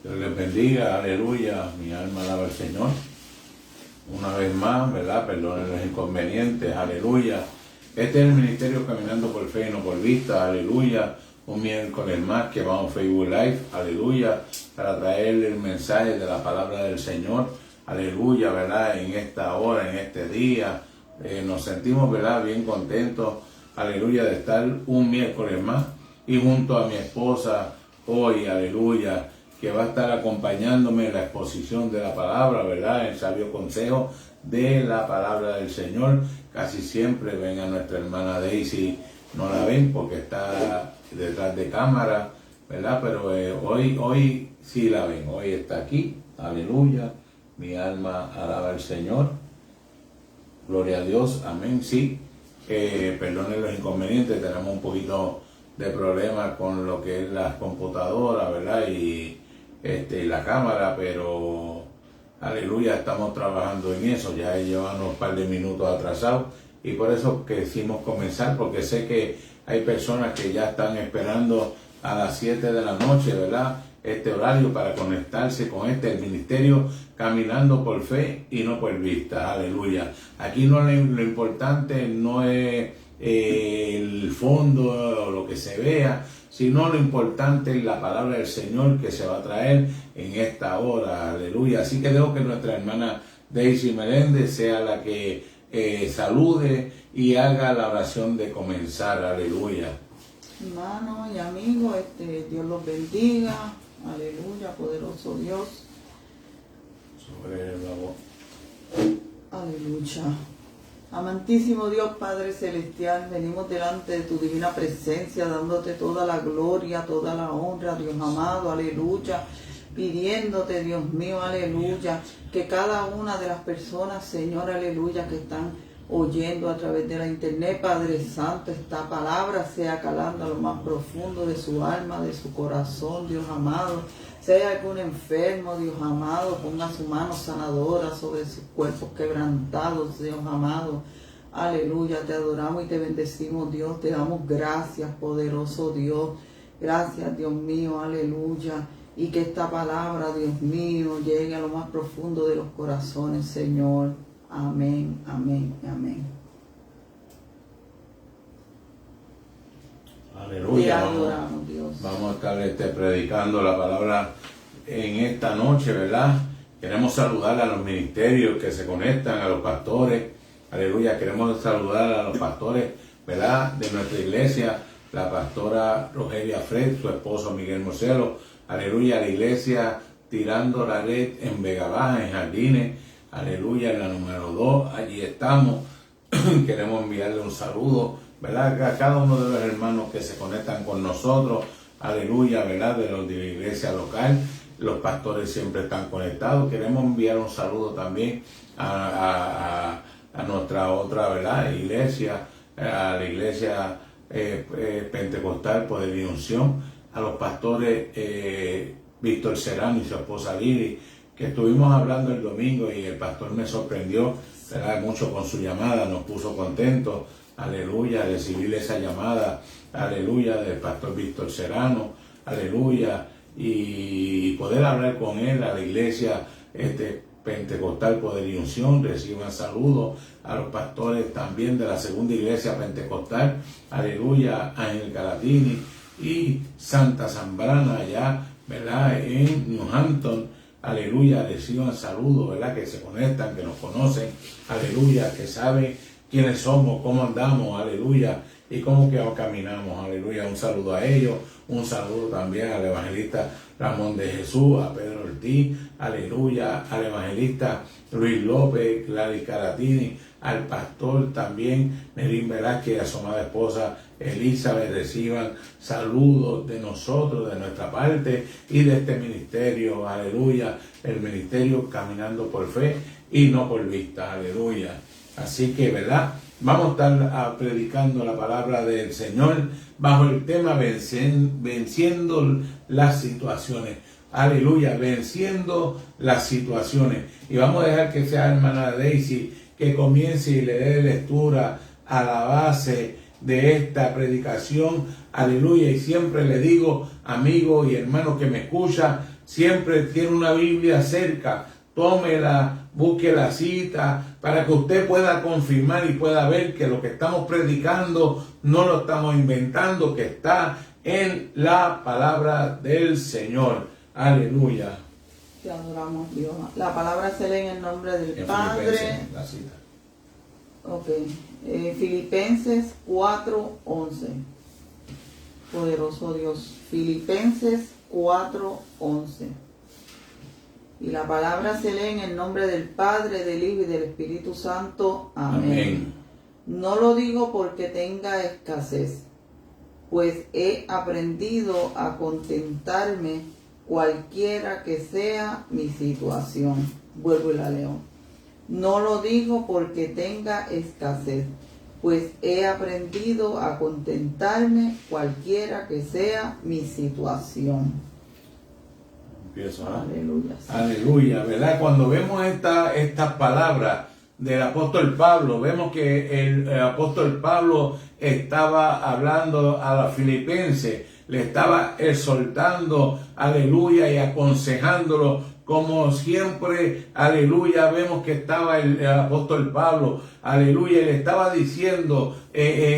Dios les bendiga, aleluya, mi alma alaba al Señor. Una vez más, ¿verdad? Perdonen los inconvenientes, aleluya. Este es el ministerio Caminando por Fe y no por Vista, aleluya. Un miércoles más que vamos a Facebook Live, aleluya, para traerle el mensaje de la palabra del Señor, aleluya, ¿verdad? En esta hora, en este día, nos sentimos, ¿verdad? Bien contentos, aleluya, de estar un miércoles más y junto a mi esposa hoy, aleluya, que va a estar acompañándome en la exposición de la palabra, ¿verdad? El sabio consejo de la palabra del Señor. Casi siempre ven a nuestra hermana Daisy, no la ven porque está detrás de cámara, ¿verdad? Pero hoy sí la ven, hoy está aquí, aleluya. Mi alma alaba al Señor. Gloria a Dios, amén, sí. Perdonen los inconvenientes, tenemos un poquito de problema con lo que es las computadoras, ¿verdad? Y la cámara, pero aleluya, estamos trabajando en eso. Ya llevamos un par de minutos atrasados y por eso quisimos comenzar, porque sé que hay personas que ya están esperando a las 7 de la noche, ¿verdad? Este horario para conectarse con el ministerio Caminando por Fe y no por Vista, aleluya. Aquí lo importante no es el fondo o lo que se vea, sino lo importante es la palabra del Señor que se va a traer en esta hora, aleluya. Así que dejo que nuestra hermana Daisy Meléndez sea la que salude y haga la oración de comenzar, aleluya. Hermanos y amigos, Dios los bendiga, aleluya, poderoso Dios. Sobre la voz. Aleluya. Amantísimo Dios Padre Celestial, venimos delante de tu divina presencia, dándote toda la gloria, toda la honra, Dios amado, aleluya, pidiéndote, Dios mío, aleluya, que cada una de las personas, Señor, aleluya, que están oyendo a través de la internet, Padre Santo, esta palabra sea calando a lo más profundo de su alma, de su corazón, Dios amado. Si hay algún enfermo, Dios amado, ponga su mano sanadora sobre sus cuerpos quebrantados, Dios amado. Aleluya, te adoramos y te bendecimos, Dios. Te damos gracias, poderoso Dios. Gracias, Dios mío, aleluya. Y que esta palabra, Dios mío, llegue a lo más profundo de los corazones, Señor. Amén, amén, amén. Aleluya. Te adoramos, Dios. Vamos a estar predicando la palabra en esta noche, ¿verdad? Queremos saludar a los ministerios que se conectan, a los pastores. Aleluya. Queremos saludar a los pastores, ¿verdad? De nuestra iglesia, la pastora Rogelia Fred, su esposo Miguel Moselo. Aleluya. La iglesia Tirando la Red en Vega Baja, en Jardines. Aleluya. En la número 2, allí estamos. Queremos enviarle un saludo, ¿verdad? A cada uno de los hermanos que se conectan con nosotros, aleluya, ¿verdad? De los de la iglesia local, los pastores siempre están conectados. Queremos enviar un saludo también a nuestra otra, ¿verdad? Iglesia, a la iglesia pentecostal Poder y Unción, a los pastores Víctor Serrano y su esposa Lili, que estuvimos hablando el domingo y el pastor me sorprendió, ¿verdad? Mucho con su llamada, nos puso contentos. Aleluya, recibir esa llamada, aleluya, del pastor Víctor Serrano, aleluya, y poder hablar con él a la iglesia pentecostal Poder y Unción. Reciban saludos a los pastores también de la segunda iglesia pentecostal, aleluya, Ángel Galatini y Santa Zambrana allá, ¿verdad? En New Hampton, aleluya, reciban saludos, ¿verdad? Que se conectan, que nos conocen, aleluya, que saben quiénes somos, cómo andamos, aleluya, y cómo que caminamos, aleluya. Un saludo a ellos, un saludo también al evangelista Ramón de Jesús, a Pedro Ortiz, aleluya, al evangelista Luis López, Gladys Caratini, al pastor también Nerín Velázquez y a su amada esposa Elizabeth. Reciban saludos de nosotros, de nuestra parte y de este ministerio, aleluya, el ministerio Caminando por Fe y no por Vista, aleluya. Así que, ¿verdad? Vamos a estar predicando la palabra del Señor bajo el tema venciendo las situaciones. Aleluya, venciendo las situaciones. Y vamos a dejar que sea hermana Daisy que comience y le dé lectura a la base de esta predicación, aleluya, y siempre le digo, amigo y hermano que me escucha, siempre tiene una Biblia cerca, tómela, busque la cita, para que usted pueda confirmar y pueda ver que lo que estamos predicando no lo estamos inventando, que está en la palabra del Señor. Aleluya. Te adoramos, Dios. La palabra se lee en el nombre del En Padre. Filipenses, la cita. Ok. Filipenses 4:11. Poderoso Dios. Filipenses 4:11. Y la palabra se lee en el nombre del Padre, del Hijo y del Espíritu Santo. Amén. Amén. No lo digo porque tenga escasez, pues he aprendido a contentarme cualquiera que sea mi situación. Vuelvo y la leo. No lo digo porque tenga escasez, pues he aprendido a contentarme cualquiera que sea mi situación. Empiezo, ¿ah? Aleluya. Aleluya, ¿verdad? Cuando vemos estas palabras del apóstol Pablo, vemos que el apóstol Pablo estaba hablando a los filipenses, le estaba exhortando, aleluya, y aconsejándolo, como siempre, aleluya, vemos que estaba el apóstol Pablo, aleluya, y le estaba diciendo,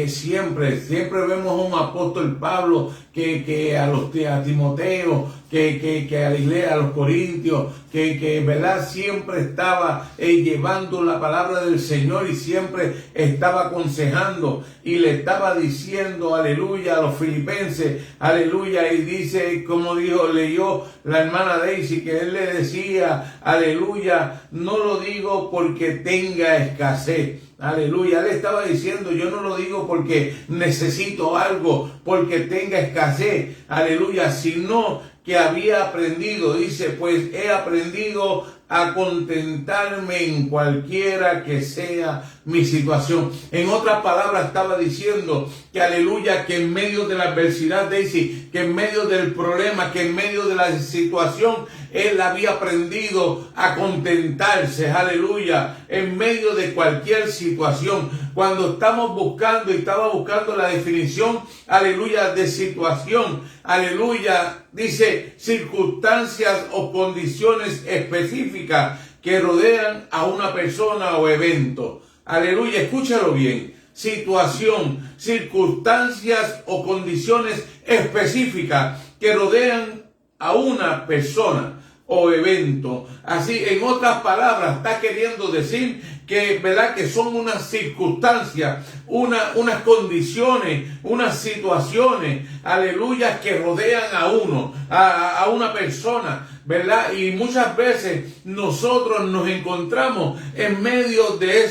siempre vemos a un apóstol Pablo que a Timoteo, que a la iglesia, a los corintios, que verdad, siempre estaba llevando la palabra del Señor y siempre estaba aconsejando y le estaba diciendo, aleluya, a los filipenses, aleluya, y dice, como leyó la hermana Daisy, que él le decía, aleluya, no lo digo porque tenga escasez. Aleluya, él estaba diciendo, yo no lo digo porque necesito algo, porque tenga escasez, aleluya, sino que había aprendido, dice, pues he aprendido a contentarme en cualquiera que sea mi situación. En otras palabras estaba diciendo que aleluya, que en medio de la adversidad, Daisy, que en medio del problema, que en medio de la situación, él había aprendido a contentarse, aleluya, en medio de cualquier situación. Cuando estamos buscando, y estaba buscando la definición, aleluya, de situación, aleluya, dice circunstancias o condiciones específicas que rodean a una persona o evento. Aleluya, escúchalo bien. Situación, circunstancias o condiciones específicas que rodean a una persona o evento. Así, en otras palabras, está queriendo decir que, ¿verdad?, que son unas circunstancias, unas condiciones, unas situaciones, aleluya, que rodean a uno, a una persona, ¿verdad? Y muchas veces nosotros nos encontramos en medio de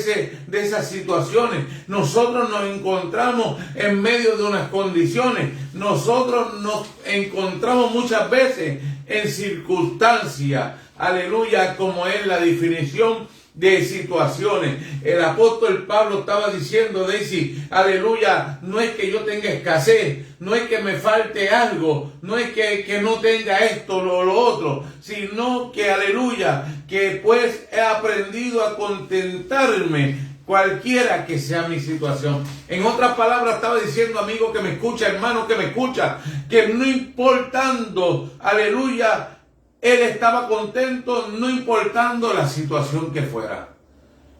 esas situaciones. Nosotros nos encontramos en medio de unas condiciones. Nosotros nos encontramos muchas veces en circunstancias, aleluya, como es la definición de situaciones. El apóstol Pablo estaba diciendo, Daisy, aleluya, no es que yo tenga escasez, no es que me falte algo, no es que no tenga esto, lo otro, sino que, aleluya, que pues he aprendido a contentarme cualquiera que sea mi situación. En otras palabras, estaba diciendo, amigo que me escucha, hermano que me escucha, que no importando, aleluya, él estaba contento, no importando la situación que fuera.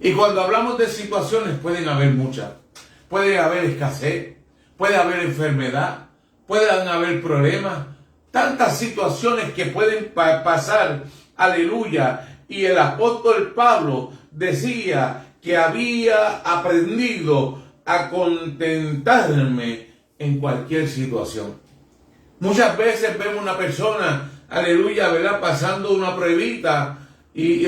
Y cuando hablamos de situaciones, pueden haber muchas. Puede haber escasez, puede haber enfermedad, pueden haber problemas, tantas situaciones que pueden pasar, aleluya. Y el apóstol Pablo decía que había aprendido a contentarme en cualquier situación. Muchas veces vemos una persona, aleluya, ¿verdad?, pasando una pruebita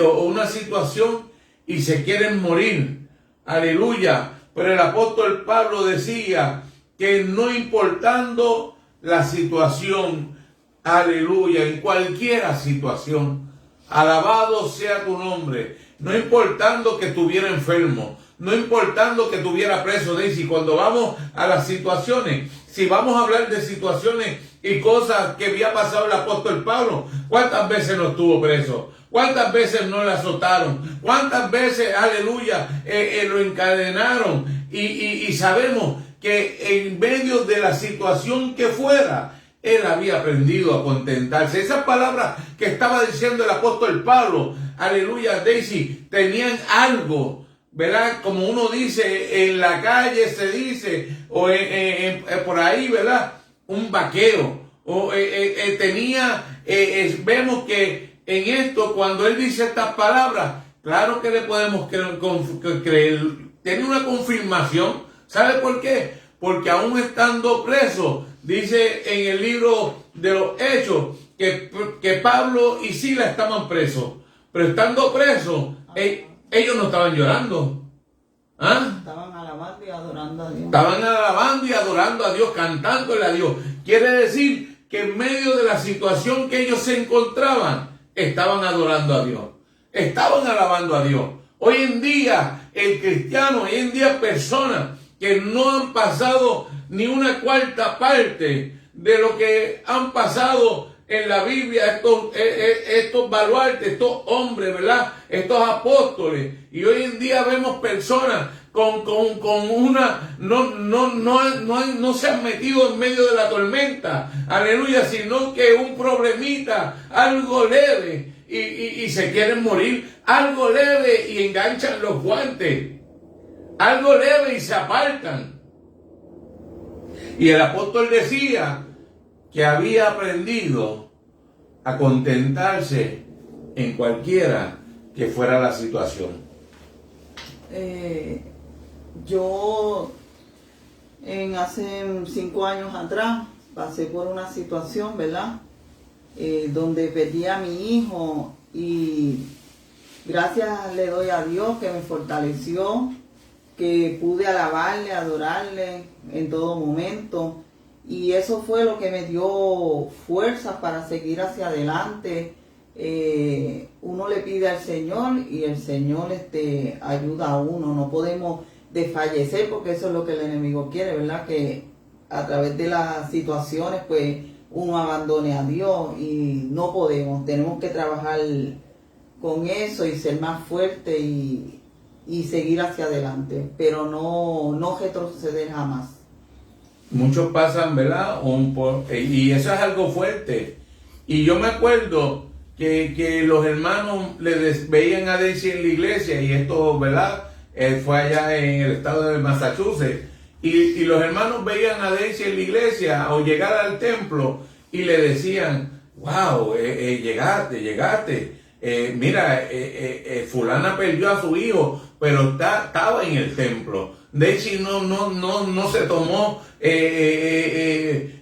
o una situación y se quieren morir, aleluya. Pero el apóstol Pablo decía que no importando la situación, aleluya, en cualquier situación, alabado sea tu nombre, no importando que estuviera enfermo, no importando que estuviera preso, Daisy. Cuando vamos a las situaciones, si vamos a hablar de situaciones y cosas que había pasado el apóstol Pablo, ¿cuántas veces no estuvo preso? ¿Cuántas veces no le azotaron? ¿Cuántas veces, aleluya, lo encadenaron? Y sabemos que en medio de la situación que fuera, él había aprendido a contentarse. Esas palabras que estaba diciendo el apóstol Pablo, aleluya, Daisy, tenían algo, ¿verdad? Como uno dice, en la calle se dice, o por ahí, ¿verdad? Un vaqueo. O vemos que en esto, cuando él dice estas palabras, claro que le podemos creer, tiene una confirmación. ¿Sabe por qué? Porque aún estando preso, dice en el libro de los Hechos que Pablo y Silas estaban presos, pero estando presos, ellos no estaban llorando. ¿Ah? Estaban alabando y adorando a Dios. Estaban alabando y adorando a Dios, cantándole a Dios. Quiere decir que en medio de la situación que ellos se encontraban, estaban adorando a Dios. Estaban alabando a Dios. Hoy en día, el cristiano, hoy en día personas que no han pasado ni una cuarta parte de lo que han pasado en la Biblia, estos baluartes, estos hombres, ¿verdad? Estos apóstoles. Y hoy en día vemos personas con una, no se han metido en medio de la tormenta, aleluya, sino que un problemita, algo leve, y se quieren morir, algo leve y enganchan los guantes, algo leve y se apartan. Y el apóstol decía que había aprendido a contentarse en cualquiera que fuera la situación. Yo hace 5 años atrás pasé por una situación, ¿verdad? Donde perdí a mi hijo, y gracias le doy a Dios que me fortaleció, que pude alabarle, adorarle en todo momento, y eso fue lo que me dio fuerzas para seguir hacia adelante. Uno le pide al Señor y el Señor ayuda a uno. No podemos desfallecer, porque eso es lo que el enemigo quiere, ¿verdad? Que a través de las situaciones pues uno abandone a Dios, y no podemos. Tenemos que trabajar con eso y ser más fuerte y seguir hacia adelante, pero no retroceder jamás. Muchos pasan, ¿verdad? Y eso es algo fuerte. Y yo me acuerdo que los hermanos veían a Daisy en la iglesia, y esto, ¿verdad? Fue allá en el estado de Massachusetts, y los hermanos veían a Daisy en la iglesia o llegar al templo y le decían, wow, llegaste, mira, fulana perdió a su hijo, pero estaba en el templo. Daisy no se tomó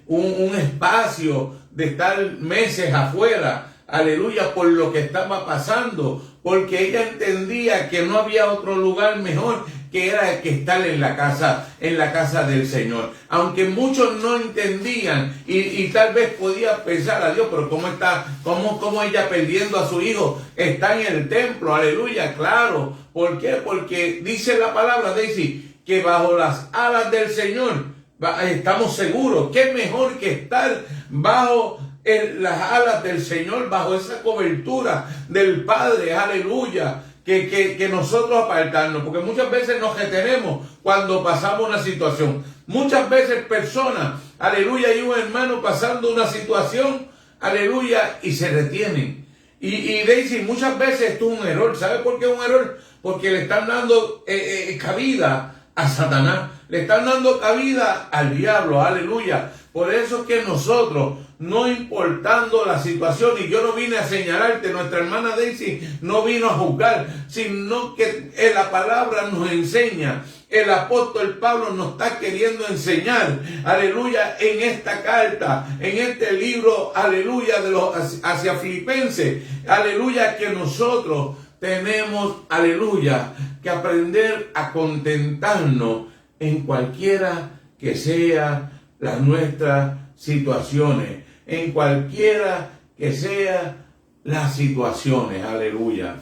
un espacio de estar meses afuera, aleluya, por lo que estaba pasando, porque ella entendía que no había otro lugar mejor que era que estar en la casa del Señor. Aunque muchos no entendían, y tal vez podía pensar a Dios, pero ¿cómo ella perdiendo a su hijo está en el templo? Aleluya, claro. ¿Por qué? Porque dice la palabra, Daisy, que bajo las alas del Señor estamos seguros. ¿Qué mejor que estar bajo las alas del Señor, bajo esa cobertura del Padre? Aleluya. Que nosotros apartarnos, porque muchas veces nos retenemos cuando pasamos una situación. Muchas veces personas, aleluya, y un hermano pasando una situación, aleluya, y se retienen. Y Daisy, muchas veces esto es un error. ¿Sabe por qué es un error? Porque le están dando cabida a Satanás, le están dando cabida al diablo, aleluya. Por eso es que nosotros, no importando la situación, y yo no vine a señalarte, nuestra hermana Daisy no vino a juzgar, sino que la palabra nos enseña. El apóstol Pablo nos está queriendo enseñar, aleluya, en esta carta, en este libro, aleluya, hacia Filipenses, aleluya, que nosotros tenemos, aleluya, que aprender a contentarnos en cualquiera que sea las nuestras situaciones, en cualquiera que sea las situaciones, aleluya.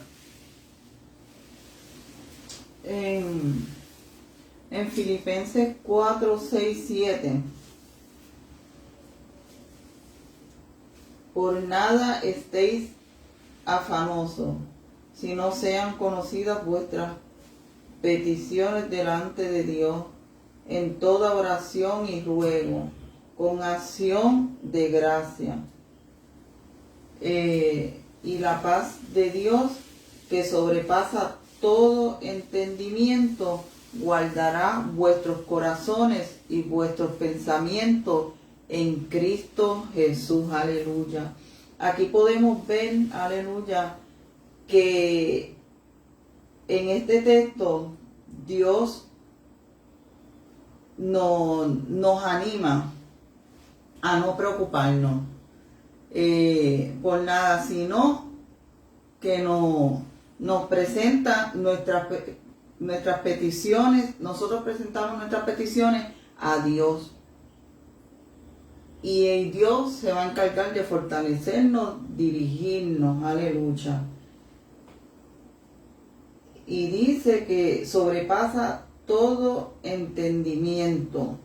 En Filipenses 4, 6, 7. Por nada estéis afanosos, si no sean conocidas vuestras peticiones delante de Dios en toda oración y ruego, con acción de gracia. Y la paz de Dios, que sobrepasa todo entendimiento, guardará vuestros corazones y vuestros pensamientos en Cristo Jesús. Aleluya. Aquí podemos ver, aleluya, que en este texto Dios nos anima a no preocuparnos por nada, sino que nos presenta nuestras peticiones. Nosotros presentamos nuestras peticiones a Dios, y Dios se va a encargar de fortalecernos, dirigirnos. Aleluya. Y dice que sobrepasa todo entendimiento.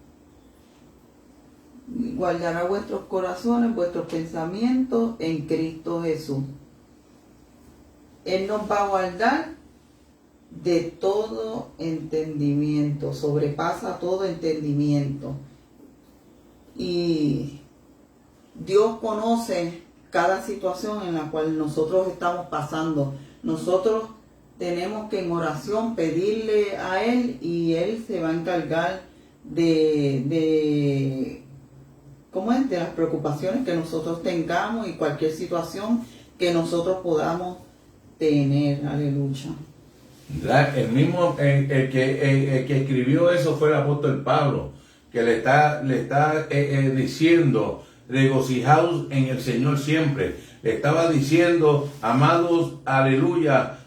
Guardará vuestros corazones, vuestros pensamientos en Cristo Jesús. Él nos va a guardar de todo entendimiento, sobrepasa todo entendimiento. Y Dios conoce cada situación en la cual nosotros estamos pasando. Nosotros tenemos que en oración pedirle a Él, y Él se va a encargar de las preocupaciones que nosotros tengamos y cualquier situación que nosotros podamos tener. Aleluya. El mismo, el que escribió eso fue el apóstol Pablo, que le está diciendo: regocijaos en el Señor siempre. Le estaba diciendo: amados, aleluya,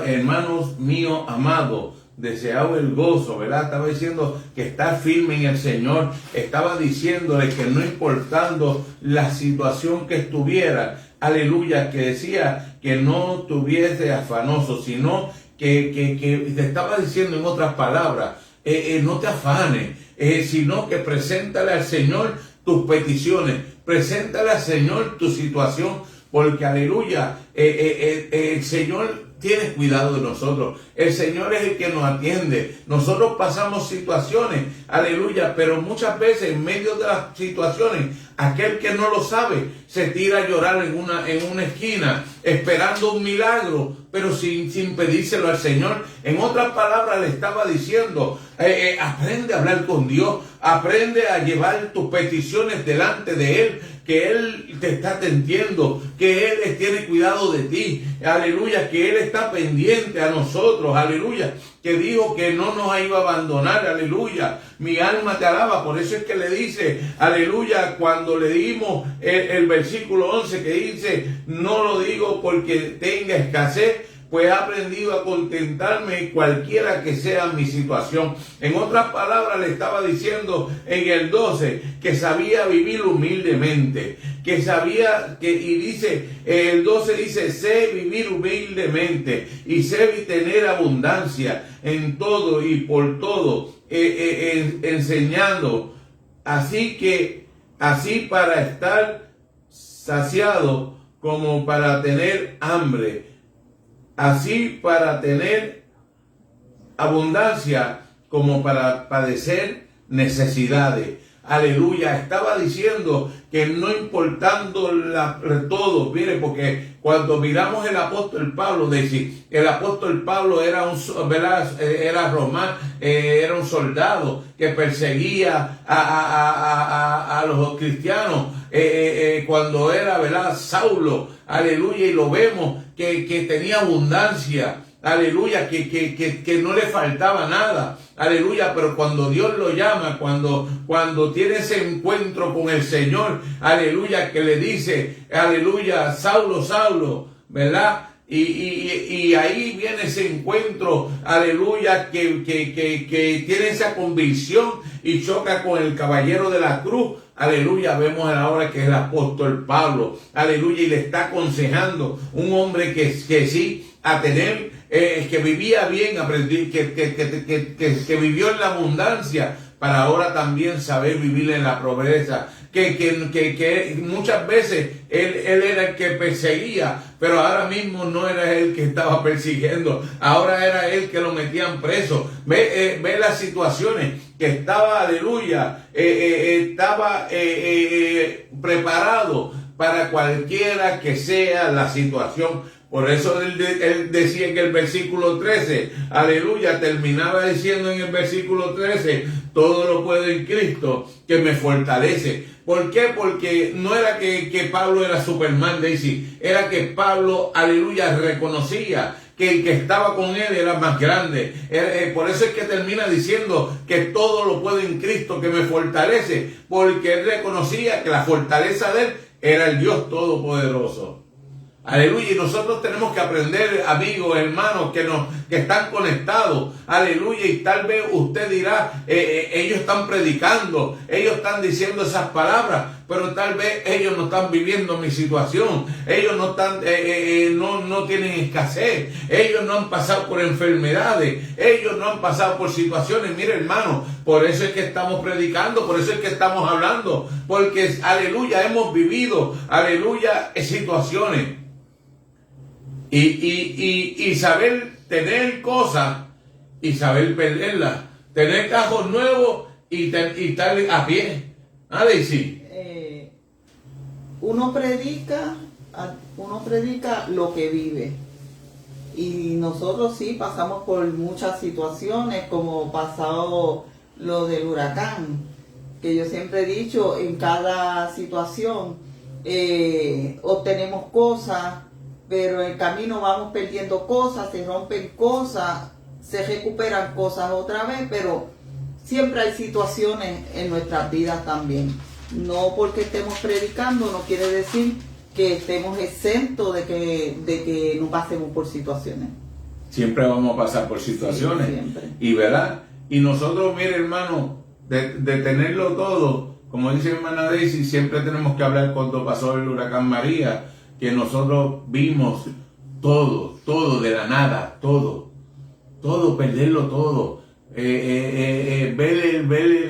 hermanos míos amados, deseado el gozo, ¿verdad? Estaba diciendo que está firme en el Señor. Estaba diciéndole que no importando la situación que estuviera, aleluya, que decía que no tuviese afanoso, sino que te estaba diciendo en otras palabras, no te afanes, sino que preséntale al Señor tus peticiones, preséntale al Señor tu situación, porque aleluya, el Señor tiene cuidado de nosotros. El Señor es el que nos atiende. Nosotros pasamos situaciones, aleluya, pero muchas veces en medio de las situaciones, aquel que no lo sabe se tira a llorar en una esquina esperando un milagro, pero sin pedírselo al Señor. En otras palabras, le estaba diciendo: aprende a hablar con Dios, aprende a llevar tus peticiones delante de Él, que Él te está atendiendo, que Él tiene cuidado de ti, aleluya, que Él está pendiente a nosotros, aleluya, que dijo que no nos iba a abandonar, aleluya. Mi alma te alaba. Por eso es que le dice, aleluya, cuando le dimos el versículo 11 que dice: no lo digo porque tenga escasez, pues he aprendido a contentarme cualquiera que sea mi situación. En otras palabras, le estaba diciendo en el 12 que sabía vivir humildemente, que sabía y dice, el 12 dice: sé vivir humildemente y sé tener abundancia en todo y por todo, enseñando, así para estar saciado como para tener hambre, así para tener abundancia como para padecer necesidades. Aleluya. Estaba diciendo que no importando todo, mire, porque cuando miramos el apóstol Pablo, el apóstol Pablo era un soldado que perseguía a los cristianos cuando era, ¿verdad?, Saulo, aleluya, y lo vemos que tenía abundancia, aleluya, que no le faltaba nada, aleluya, pero cuando Dios lo llama, cuando tiene ese encuentro con el Señor, aleluya, que le dice, aleluya, Saulo, Saulo, ¿verdad? Y ahí viene ese encuentro, aleluya, que tiene esa convicción y choca con el caballero de la cruz. Aleluya, vemos ahora que es el apóstol Pablo, aleluya, y le está aconsejando un hombre que sí, a tener, que vivía bien, que vivió en la abundancia, para ahora también saber vivir en la pobreza, que muchas veces él era el que perseguía, pero ahora mismo no era él que estaba persiguiendo, ahora era él que lo metían preso. Ve las situaciones que estaba, aleluya, estaba preparado para cualquiera que sea la situación. Por eso él decía en el versículo 13, aleluya, terminaba diciendo en el versículo 13, todo lo puedo en Cristo que me fortalece. ¿Por qué? Porque no era que Pablo era Superman, Daisy, era que Pablo, aleluya, reconocía que el que estaba con él era más grande. Por eso es que termina diciendo que todo lo puedo en Cristo que me fortalece, porque él reconocía que la fortaleza de él era el Dios Todopoderoso. Aleluya, y nosotros tenemos que aprender, amigos, hermanos, que están conectados, aleluya, y tal vez usted dirá, ellos están predicando, ellos están diciendo esas palabras, pero tal vez ellos no están viviendo mi situación, ellos no están, no tienen escasez, ellos no han pasado por enfermedades, ellos no han pasado por situaciones. Mire, hermano, por eso es que estamos predicando, por eso es que estamos hablando, porque, aleluya, hemos vivido, aleluya, situaciones. Y saber tener cosas y saber perderlas, tener cajos nuevos y estar a pie. Daisy. Uno predica lo que vive. Y nosotros sí pasamos por muchas situaciones, como pasado lo del huracán, que yo siempre he dicho, en cada situación obtenemos cosas, pero en el camino vamos perdiendo cosas, se rompen cosas, se recuperan cosas otra vez, pero siempre hay situaciones en nuestras vidas también. No porque estemos predicando no quiere decir que estemos exentos de que no pasemos por situaciones. Siempre vamos a pasar por situaciones. Sí, siempre. Y verdad, y nosotros, mire, hermano, de tenerlo todo, como dice hermana Daisy, siempre tenemos que hablar cuando pasó el huracán María, que nosotros vimos todo de la nada, todo, perderlo todo, ver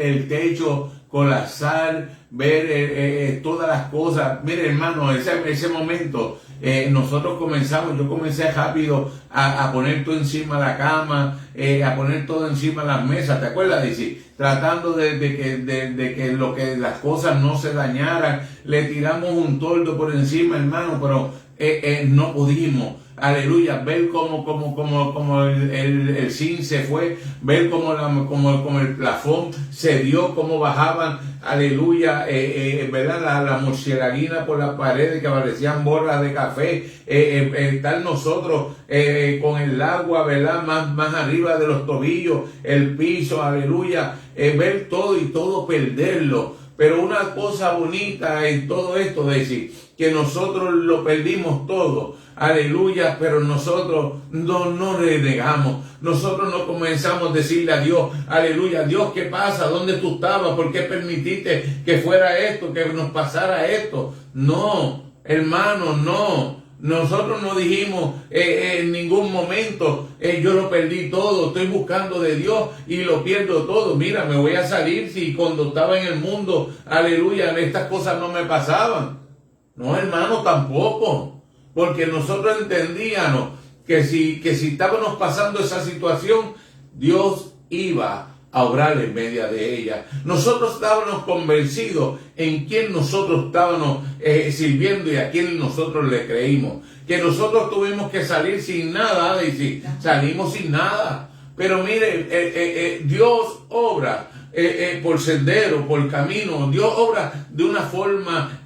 el techo colapsar, ver todas las cosas. Mire, hermano, ese momento, yo comencé rápido a poner todo encima de la cama, a poner todo encima de las mesas, ¿te acuerdas, Daisy? Tratando de que las cosas no se dañaran, le tiramos un toldo por encima, hermano, pero no pudimos. Aleluya, ver cómo el zinc se fue, ver cómo el plafón se dio, cómo bajaban, aleluya, ¿verdad? La murcielaguina por las paredes que parecían borras de café, estar nosotros con el agua, ¿verdad? Más arriba de los tobillos, el piso, aleluya, ver todo y todo perderlo. Pero una cosa bonita en todo esto, es decir, que nosotros lo perdimos todo, aleluya, pero nosotros no renegamos, nosotros no comenzamos a decirle a Dios, aleluya, Dios, ¿qué pasa? ¿Dónde tú estabas? ¿Por qué permitiste que fuera esto, que nos pasara esto? No, hermano, no. Nosotros no dijimos en ningún momento, yo lo perdí todo, estoy buscando de Dios y lo pierdo todo. Mira, me voy a salir si cuando estaba en el mundo, aleluya, estas cosas no me pasaban. No, hermano, tampoco. Porque nosotros entendíamos que si estábamos pasando esa situación, Dios iba a obrar en medio de ella. Nosotros estábamos convencidos en quién nosotros estábamos sirviendo y a quién nosotros le creímos. Que nosotros tuvimos que salir sin nada, y salimos sin nada. Pero mire, Dios obra por sendero, por camino. Dios obra de una forma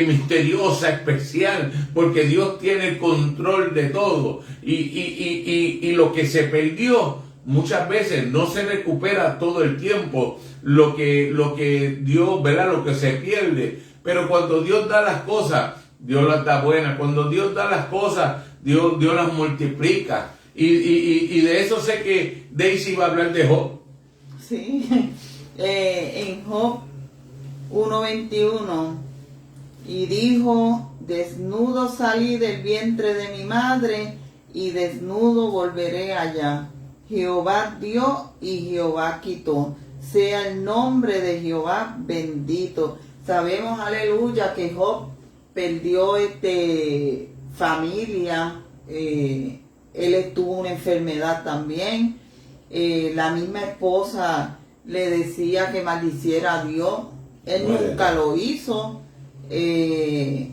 misteriosa, especial, porque Dios tiene el control de todo. Y lo que se perdió muchas veces no se recupera todo el tiempo, lo que Dios, ¿verdad? Lo que se pierde. Pero cuando Dios da las cosas, Dios las da buenas. Cuando Dios da las cosas, Dios las multiplica. Y de eso sé que Daisy va a hablar de Job. Sí, en Job 1:21, y dijo, desnudo salí del vientre de mi madre, y desnudo volveré allá. Jehová dio y Jehová quitó. Sea el nombre de Jehová bendito. Sabemos, aleluya, que Job perdió familia, él estuvo una enfermedad también, la misma esposa le decía que maldiciera a Dios, él nunca lo hizo, y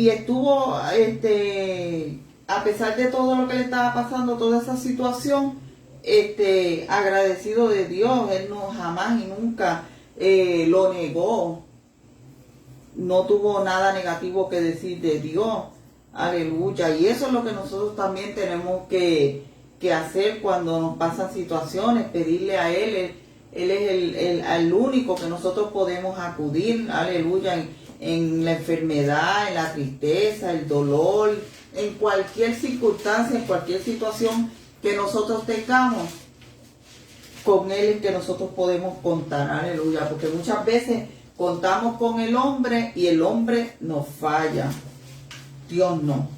estuvo, a pesar de todo lo que le estaba pasando, toda esa situación, agradecido de Dios, él no jamás y nunca lo negó, no tuvo nada negativo que decir de Dios, aleluya, y eso es lo que nosotros también tenemos que hacer cuando nos pasan situaciones, pedirle a Él es el único que nosotros podemos acudir, aleluya, en la enfermedad, en la tristeza, el dolor, en cualquier circunstancia, en cualquier situación que nosotros tengamos, con Él es que nosotros podemos contar, aleluya, porque muchas veces contamos con el hombre y el hombre nos falla, Dios no.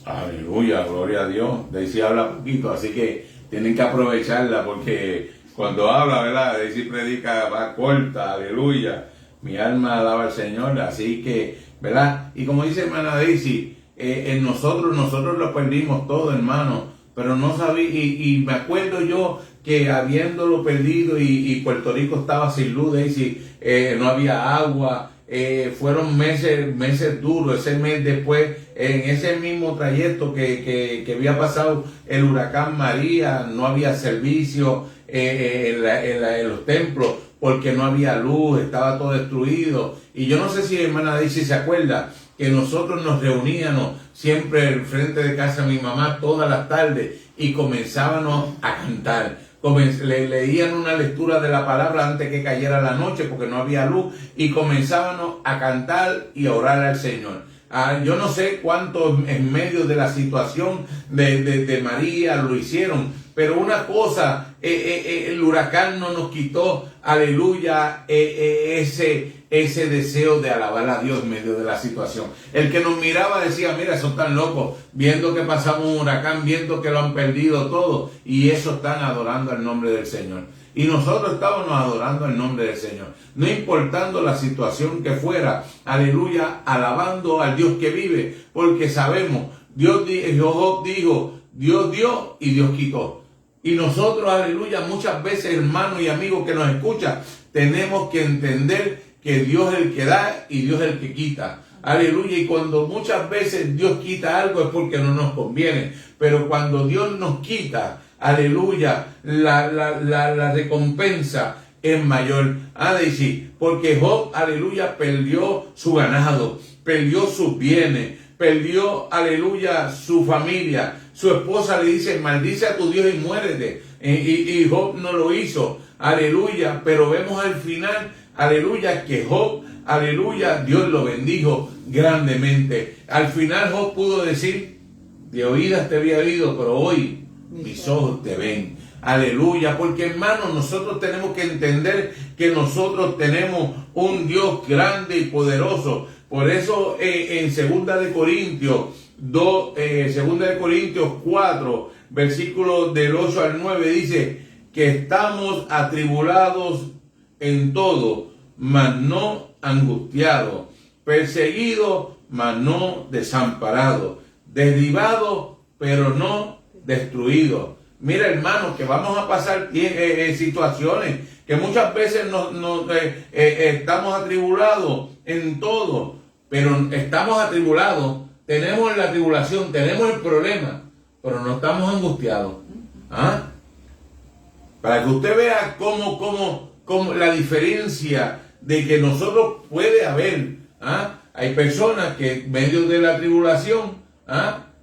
Aleluya, gloria a Dios. Daisy habla poquito, así que tienen que aprovecharla porque cuando habla, ¿verdad? Daisy predica, va corta, aleluya. Mi alma alaba al Señor, así que, ¿verdad? Y como dice hermana Daisy, en nosotros lo perdimos todo, hermano, pero no sabía, y me acuerdo yo que habiéndolo perdido y Puerto Rico estaba sin luz, Daisy, no había agua, fueron meses duros. Ese mes después, en ese mismo trayecto que había pasado el huracán María, no había servicio en los templos porque no había luz, estaba todo destruido. Y yo no sé si hermana Daisy se acuerda que nosotros nos reuníamos siempre al frente de casa de mi mamá todas las tardes y comenzábamos a cantar. Le leían una lectura de la palabra antes que cayera la noche porque no había luz y comenzábamos a cantar y a orar al Señor. Yo no sé cuántos en medio de la situación de María lo hicieron, pero una cosa, el huracán no nos quitó, aleluya, ese deseo de alabar a Dios en medio de la situación. El que nos miraba decía, mira, esos están locos, viendo que pasamos un huracán, viendo que lo han perdido todo, y eso están adorando el nombre del Señor. Y nosotros estábamos adorando el nombre del Señor, no importando la situación que fuera, aleluya, alabando al Dios que vive, porque sabemos, Job dijo, Dios dio y Dios quitó. Y nosotros, aleluya, muchas veces, hermanos y amigos que nos escuchan, tenemos que entender que Dios es el que da y Dios es el que quita. Aleluya, y cuando muchas veces Dios quita algo es porque no nos conviene, pero cuando Dios nos quita, aleluya, la recompensa es mayor. Daisy, porque Job, aleluya, perdió su ganado, perdió sus bienes, perdió, aleluya, su familia. Su esposa le dice, maldice a tu Dios y muérete. Y Job no lo hizo, aleluya, pero vemos al final, aleluya, que Job, aleluya, Dios lo bendijo grandemente. Al final Job pudo decir, de oídas te había oído, pero hoy mis ojos te ven. Aleluya, porque hermanos, nosotros tenemos que entender que nosotros tenemos un Dios grande y poderoso. Por eso en 2 de Corintios 4, versículos del 8 al 9 dice que estamos atribulados en todo, mas no angustiados, perseguidos, mas no desamparados, derribados, pero no destruidos. Mira, hermanos, que vamos a pasar situaciones que muchas veces estamos atribulados en todo, pero estamos atribulados, tenemos la tribulación, tenemos el problema, pero no estamos angustiados. Para que usted vea cómo la diferencia de que nosotros puede haber. Hay personas que en medio de la tribulación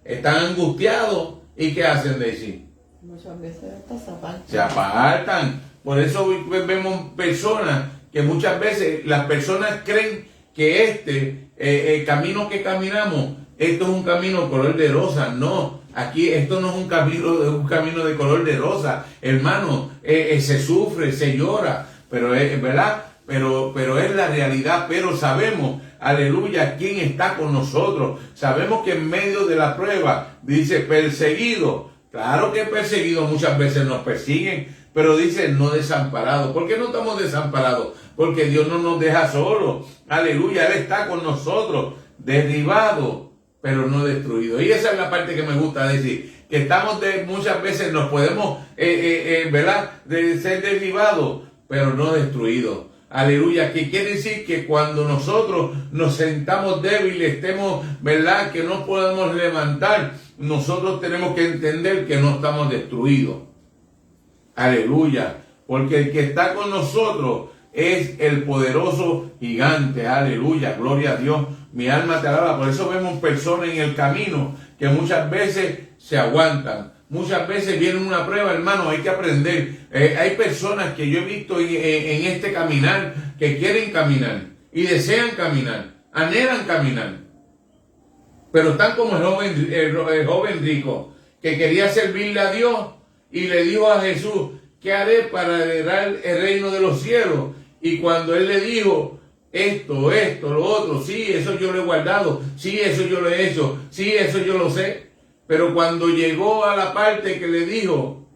están angustiados y ¿qué hacen, Daisy? Muchas veces hasta se apartan. Por eso vemos personas que muchas veces las personas creen que el camino que caminamos, esto es un camino color de rosa. No, aquí esto no es un camino de color de rosa, hermano. Se sufre, se llora, pero es verdad, pero es la realidad. Pero sabemos, aleluya, quién está con nosotros. Sabemos que en medio de la prueba dice perseguido. Claro que perseguidos muchas veces nos persiguen, pero dice no desamparado. ¿Por qué no estamos desamparados? Porque Dios no nos deja solos. Aleluya, Él está con nosotros, derribado, pero no destruido. Y esa es la parte que me gusta decir, que estamos muchas veces nos podemos, ¿verdad?, de ser derribados, pero no destruidos. Aleluya, que quiere decir que cuando nosotros nos sentamos débiles, estemos, ¿verdad?, que no podemos levantar, nosotros tenemos que entender que no estamos destruidos. Aleluya, porque el que está con nosotros es el poderoso gigante. Aleluya, gloria a Dios. Mi alma te alaba. Por eso vemos personas en el camino que muchas veces se aguantan. Muchas veces viene una prueba, hermano, hay que aprender. Hay personas que yo he visto en este caminar que quieren caminar y desean caminar, anhelan caminar. Pero están como el joven rico que quería servirle a Dios y le dijo a Jesús, ¿qué haré para heredar el reino de los cielos? Y cuando él le dijo, esto, lo otro, sí, eso yo lo he guardado, sí, eso yo lo he hecho, sí, eso yo lo sé. Pero cuando llegó a la parte que le dijo,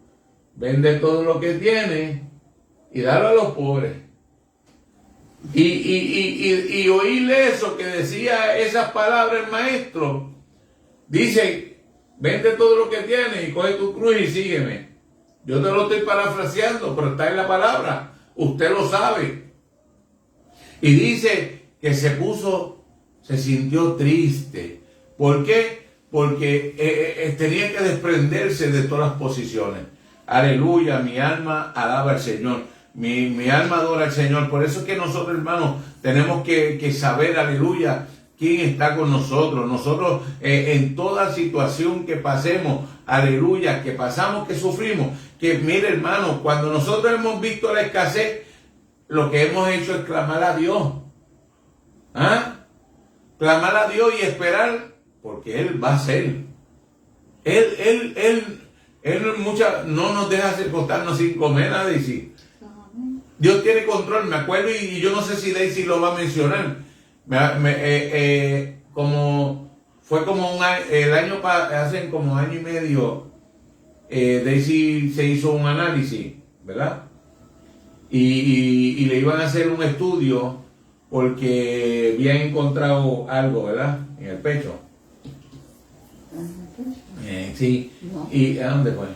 vende todo lo que tienes y dalo a los pobres. Y oírle eso, que decía esas palabras el maestro, dice, vende todo lo que tienes y coge tu cruz y sígueme. Yo te lo estoy parafraseando, pero está en la palabra, usted lo sabe. Y dice que se sintió triste. ¿Por qué? Porque tenía que desprenderse de todas las posiciones. Aleluya, mi alma alaba al Señor. Mi alma adora al Señor. Por eso es que nosotros, hermanos, tenemos que saber, aleluya, quién está con nosotros. Nosotros en toda situación que pasemos, aleluya, que pasamos, que sufrimos, que mire, hermano, cuando nosotros hemos visto la escasez, lo que hemos hecho es clamar a Dios. ¿Ah? Clamar a Dios y esperar, porque Él va a hacer. Él no nos deja acostarnos sin comer, a decir. Dios tiene control, me acuerdo, y yo no sé si Daisy lo va a mencionar. Fue como el año, hace como año y medio, Daisy se hizo un análisis, ¿verdad? Y le iban a hacer un estudio porque habían encontrado algo, ¿verdad? En el pecho. Sí. No. ¿Y a dónde fue?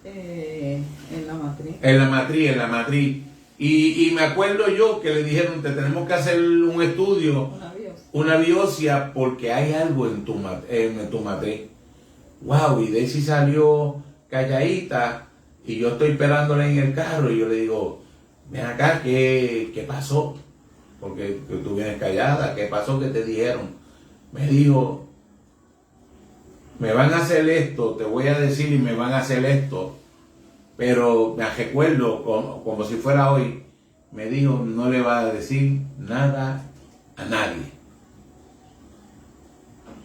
En la matriz. En la matriz. Y me acuerdo yo que le dijeron, te tenemos que hacer un estudio, una biopsia, porque hay algo en tu matriz. Wow, y Daisy salió calladita, y yo estoy esperándola en el carro, y yo le digo, ven acá, ¿qué pasó? Porque tú vienes callada, ¿qué pasó? ¿Qué te dijeron? Me dijo, me van a hacer esto, te voy a decir y me van a hacer esto. Pero me recuerdo, como si fuera hoy, me dijo, no le va a decir nada a nadie.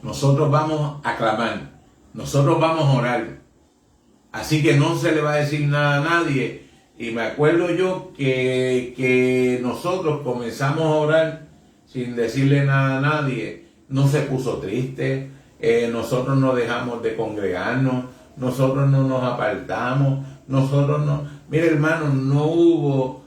Nosotros vamos a clamar, nosotros vamos a orar. Así que no se le va a decir nada a nadie. Y me acuerdo yo que nosotros comenzamos a orar sin decirle nada a nadie. No se puso triste, nosotros no dejamos de congregarnos, nosotros no nos apartamos, nosotros no... Mire, hermano, no hubo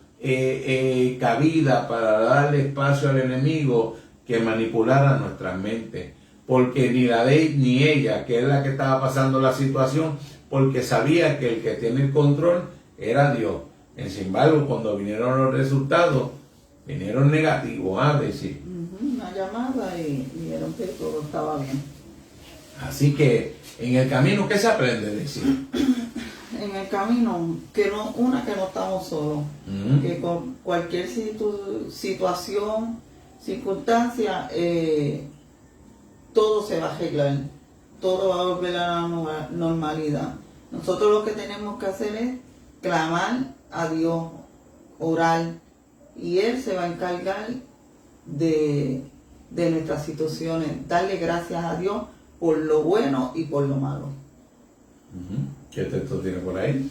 cabida para darle espacio al enemigo que manipulara nuestras mentes. Porque ni la de ni ella, que es la que estaba pasando la situación, porque sabía que el que tiene el control era Dios. Sin embargo, cuando vinieron los resultados, vinieron negativos, decir. Una llamada y vieron que todo estaba bien. Así que en el camino, ¿qué se aprende? Decir. En el camino, que no estamos solos, que con cualquier situación, circunstancia, todo se va a arreglar, todo va a volver a la normalidad. Nosotros lo que tenemos que hacer es clamar a Dios, orar, y Él se va a encargar de nuestras situaciones, darle gracias a Dios por lo bueno y por lo malo. ¿Qué texto tiene por ahí?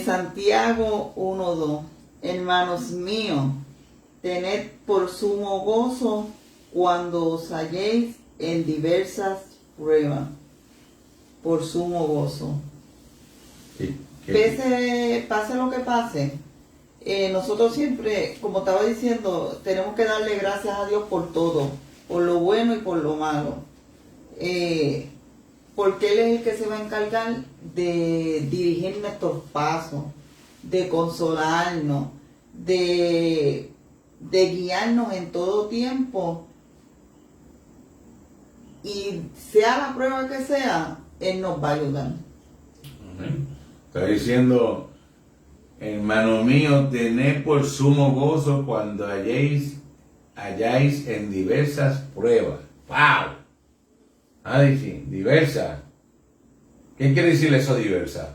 Santiago 1:2. Hermanos míos, tened por sumo gozo cuando os halléis en diversas pruebas, por sumo gozo. Sí. Pase lo que pase, nosotros siempre, como estaba diciendo, tenemos que darle gracias a Dios por todo, por lo bueno y por lo malo. Porque Él es el que se va a encargar de dirigir nuestros pasos, de consolarnos, de guiarnos en todo tiempo. Y sea la prueba que sea, Él nos va a ayudar. Amén. Está diciendo, hermano mío, tened por sumo gozo cuando halláis en diversas pruebas. ¡Wow! Dice, diversas. ¿Qué quiere decir eso, diversas?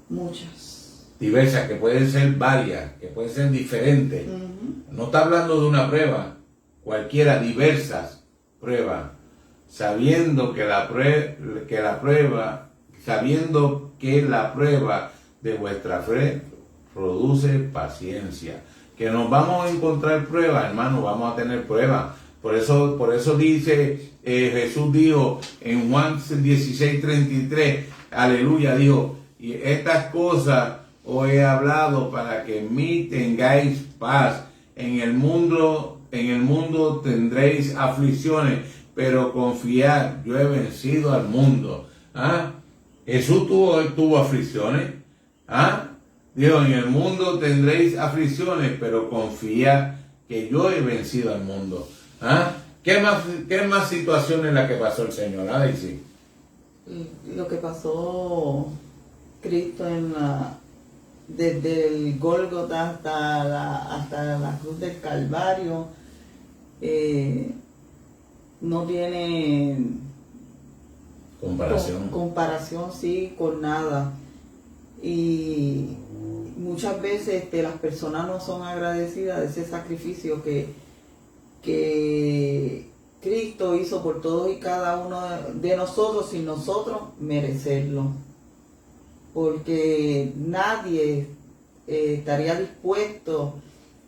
Muchas. Diversas, que pueden ser varias, que pueden ser diferentes. No está hablando de una prueba, cualquiera, diversas pruebas. Sabiendo que la prueba de vuestra fe produce paciencia. Que nos vamos a encontrar pruebas, hermano, vamos a tener pruebas. Por eso dice, Jesús dijo en Juan 16:33, aleluya, dijo, y estas cosas os he hablado para que en mí tengáis paz. En el mundo tendréis aflicciones, pero confiad, yo he vencido al mundo. Jesús tuvo aflicciones. Dijo, en el mundo tendréis aflicciones, pero confiad que yo he vencido al mundo. ¿Qué más situaciones en las que pasó el Señor? Daisy. Lo que pasó Cristo desde el Gólgota hasta la cruz del Calvario, no tiene comparación, sí, con nada. Y muchas veces las personas no son agradecidas de ese sacrificio que Cristo hizo por todos y cada uno de nosotros sin nosotros merecerlo. Porque nadie estaría dispuesto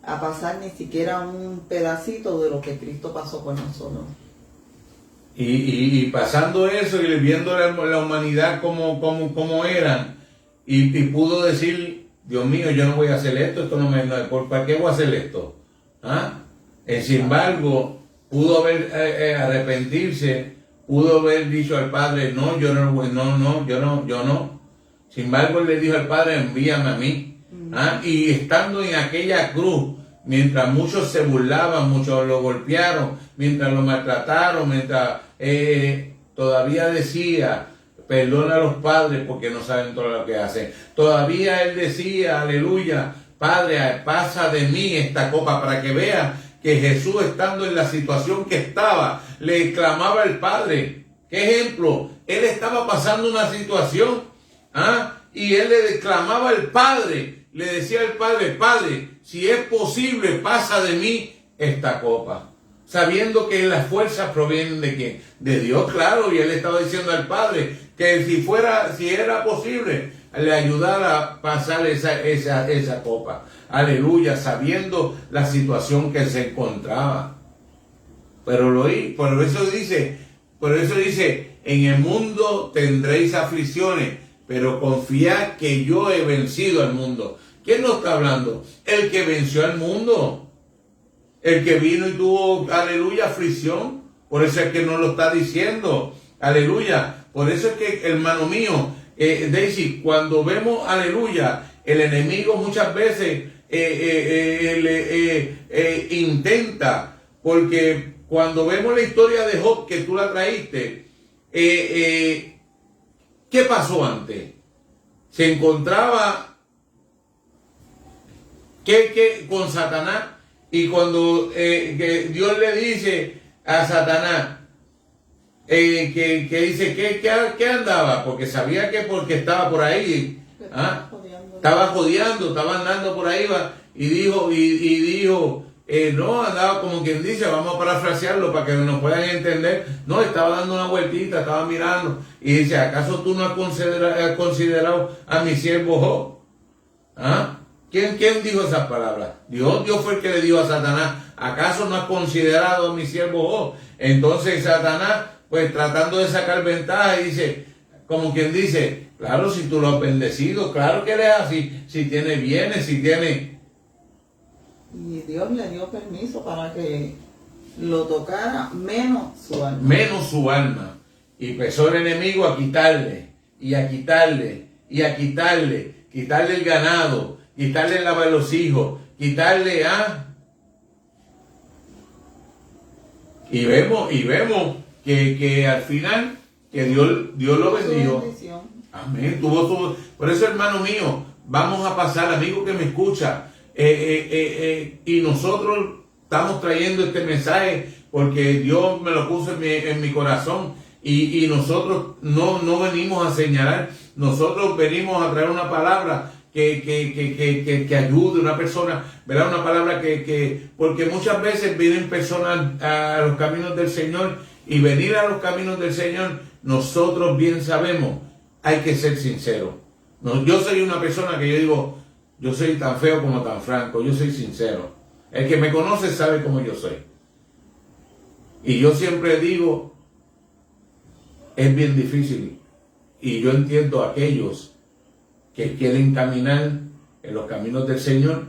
a pasar ni siquiera un pedacito de lo que Cristo pasó por nosotros. Y pasando eso y viendo la humanidad como eran, y pudo decir, Dios mío, yo no voy a hacer esto no me... ¿Para qué voy a hacer esto? Sin embargo, pudo haber arrepentirse, pudo haber dicho al Padre, no, yo no. Sin embargo, él le dijo al Padre, envíame a mí. Y estando en aquella cruz, mientras muchos se burlaban, muchos lo golpearon, mientras lo maltrataron, mientras todavía decía, perdona a los padres porque no saben todo lo que hacen. Todavía él decía, aleluya, Padre, pasa de mí esta copa, para que vean que Jesús, estando en la situación que estaba, le clamaba al Padre. ¿Qué ejemplo? Él estaba pasando una situación, y él le clamaba al Padre, le decía al Padre, Padre, si es posible, pasa de mí esta copa. Sabiendo que las fuerzas provienen ¿de quién? De Dios, claro, y él estaba diciendo al Padre que si era posible, le ayudara a pasar esa copa. Aleluya, sabiendo la situación que se encontraba. Por eso dice, en el mundo tendréis aflicciones, pero confiad que yo he vencido al mundo. ¿Quién nos está hablando? El que venció al mundo. El que vino y tuvo, aleluya, aflicción. Por eso es que nos lo está diciendo. Aleluya. Por eso es que, hermano mío, Daisy, cuando vemos, aleluya, el enemigo muchas veces intenta, porque cuando vemos la historia de Job, que tú la traíste, ¿qué pasó antes? Se encontraba con Satanás, y cuando que Dios le dice a Satanás, que dice que andaba, porque sabía que porque estaba por ahí, estaba jodeando, estaba andando por ahí, y dijo, no, andaba como quien dice, vamos a parafrasearlo para que nos puedan entender, no, estaba dando una vueltita, estaba mirando, y dice, ¿acaso tú no has considerado a mi siervo Job? ¿Quién dijo esas palabras? Dios fue el que le dijo a Satanás, ¿acaso no has considerado a mi siervo Job? Entonces Satanás, pues tratando de sacar ventaja, dice, como quien dice, Claro, si tú lo has bendecido, claro que él es así. Si tiene bienes, si tiene... Y Dios le dio permiso para que lo tocara menos su alma. Menos su alma. Y empezó el enemigo a quitarle, y a quitarle, y a quitarle. Quitarle el ganado, quitarle la de los hijos, quitarle a... Y vemos que al final, que Dios lo bendijo. Amén. Por eso, hermano mío, vamos a pasar, amigo que me escucha, y nosotros estamos trayendo este mensaje porque Dios me lo puso en mi corazón, y nosotros no venimos a señalar, nosotros venimos a traer una palabra que ayude a una persona, ¿verdad? Una palabra porque muchas veces vienen personas a los caminos del Señor, y venir a los caminos del Señor, nosotros bien sabemos, hay que ser sincero. No, yo soy una persona que yo digo, yo soy tan feo como tan franco, yo soy sincero. El que me conoce sabe cómo yo soy. Y yo siempre digo, es bien difícil. Y yo entiendo a aquellos que quieren caminar en los caminos del Señor.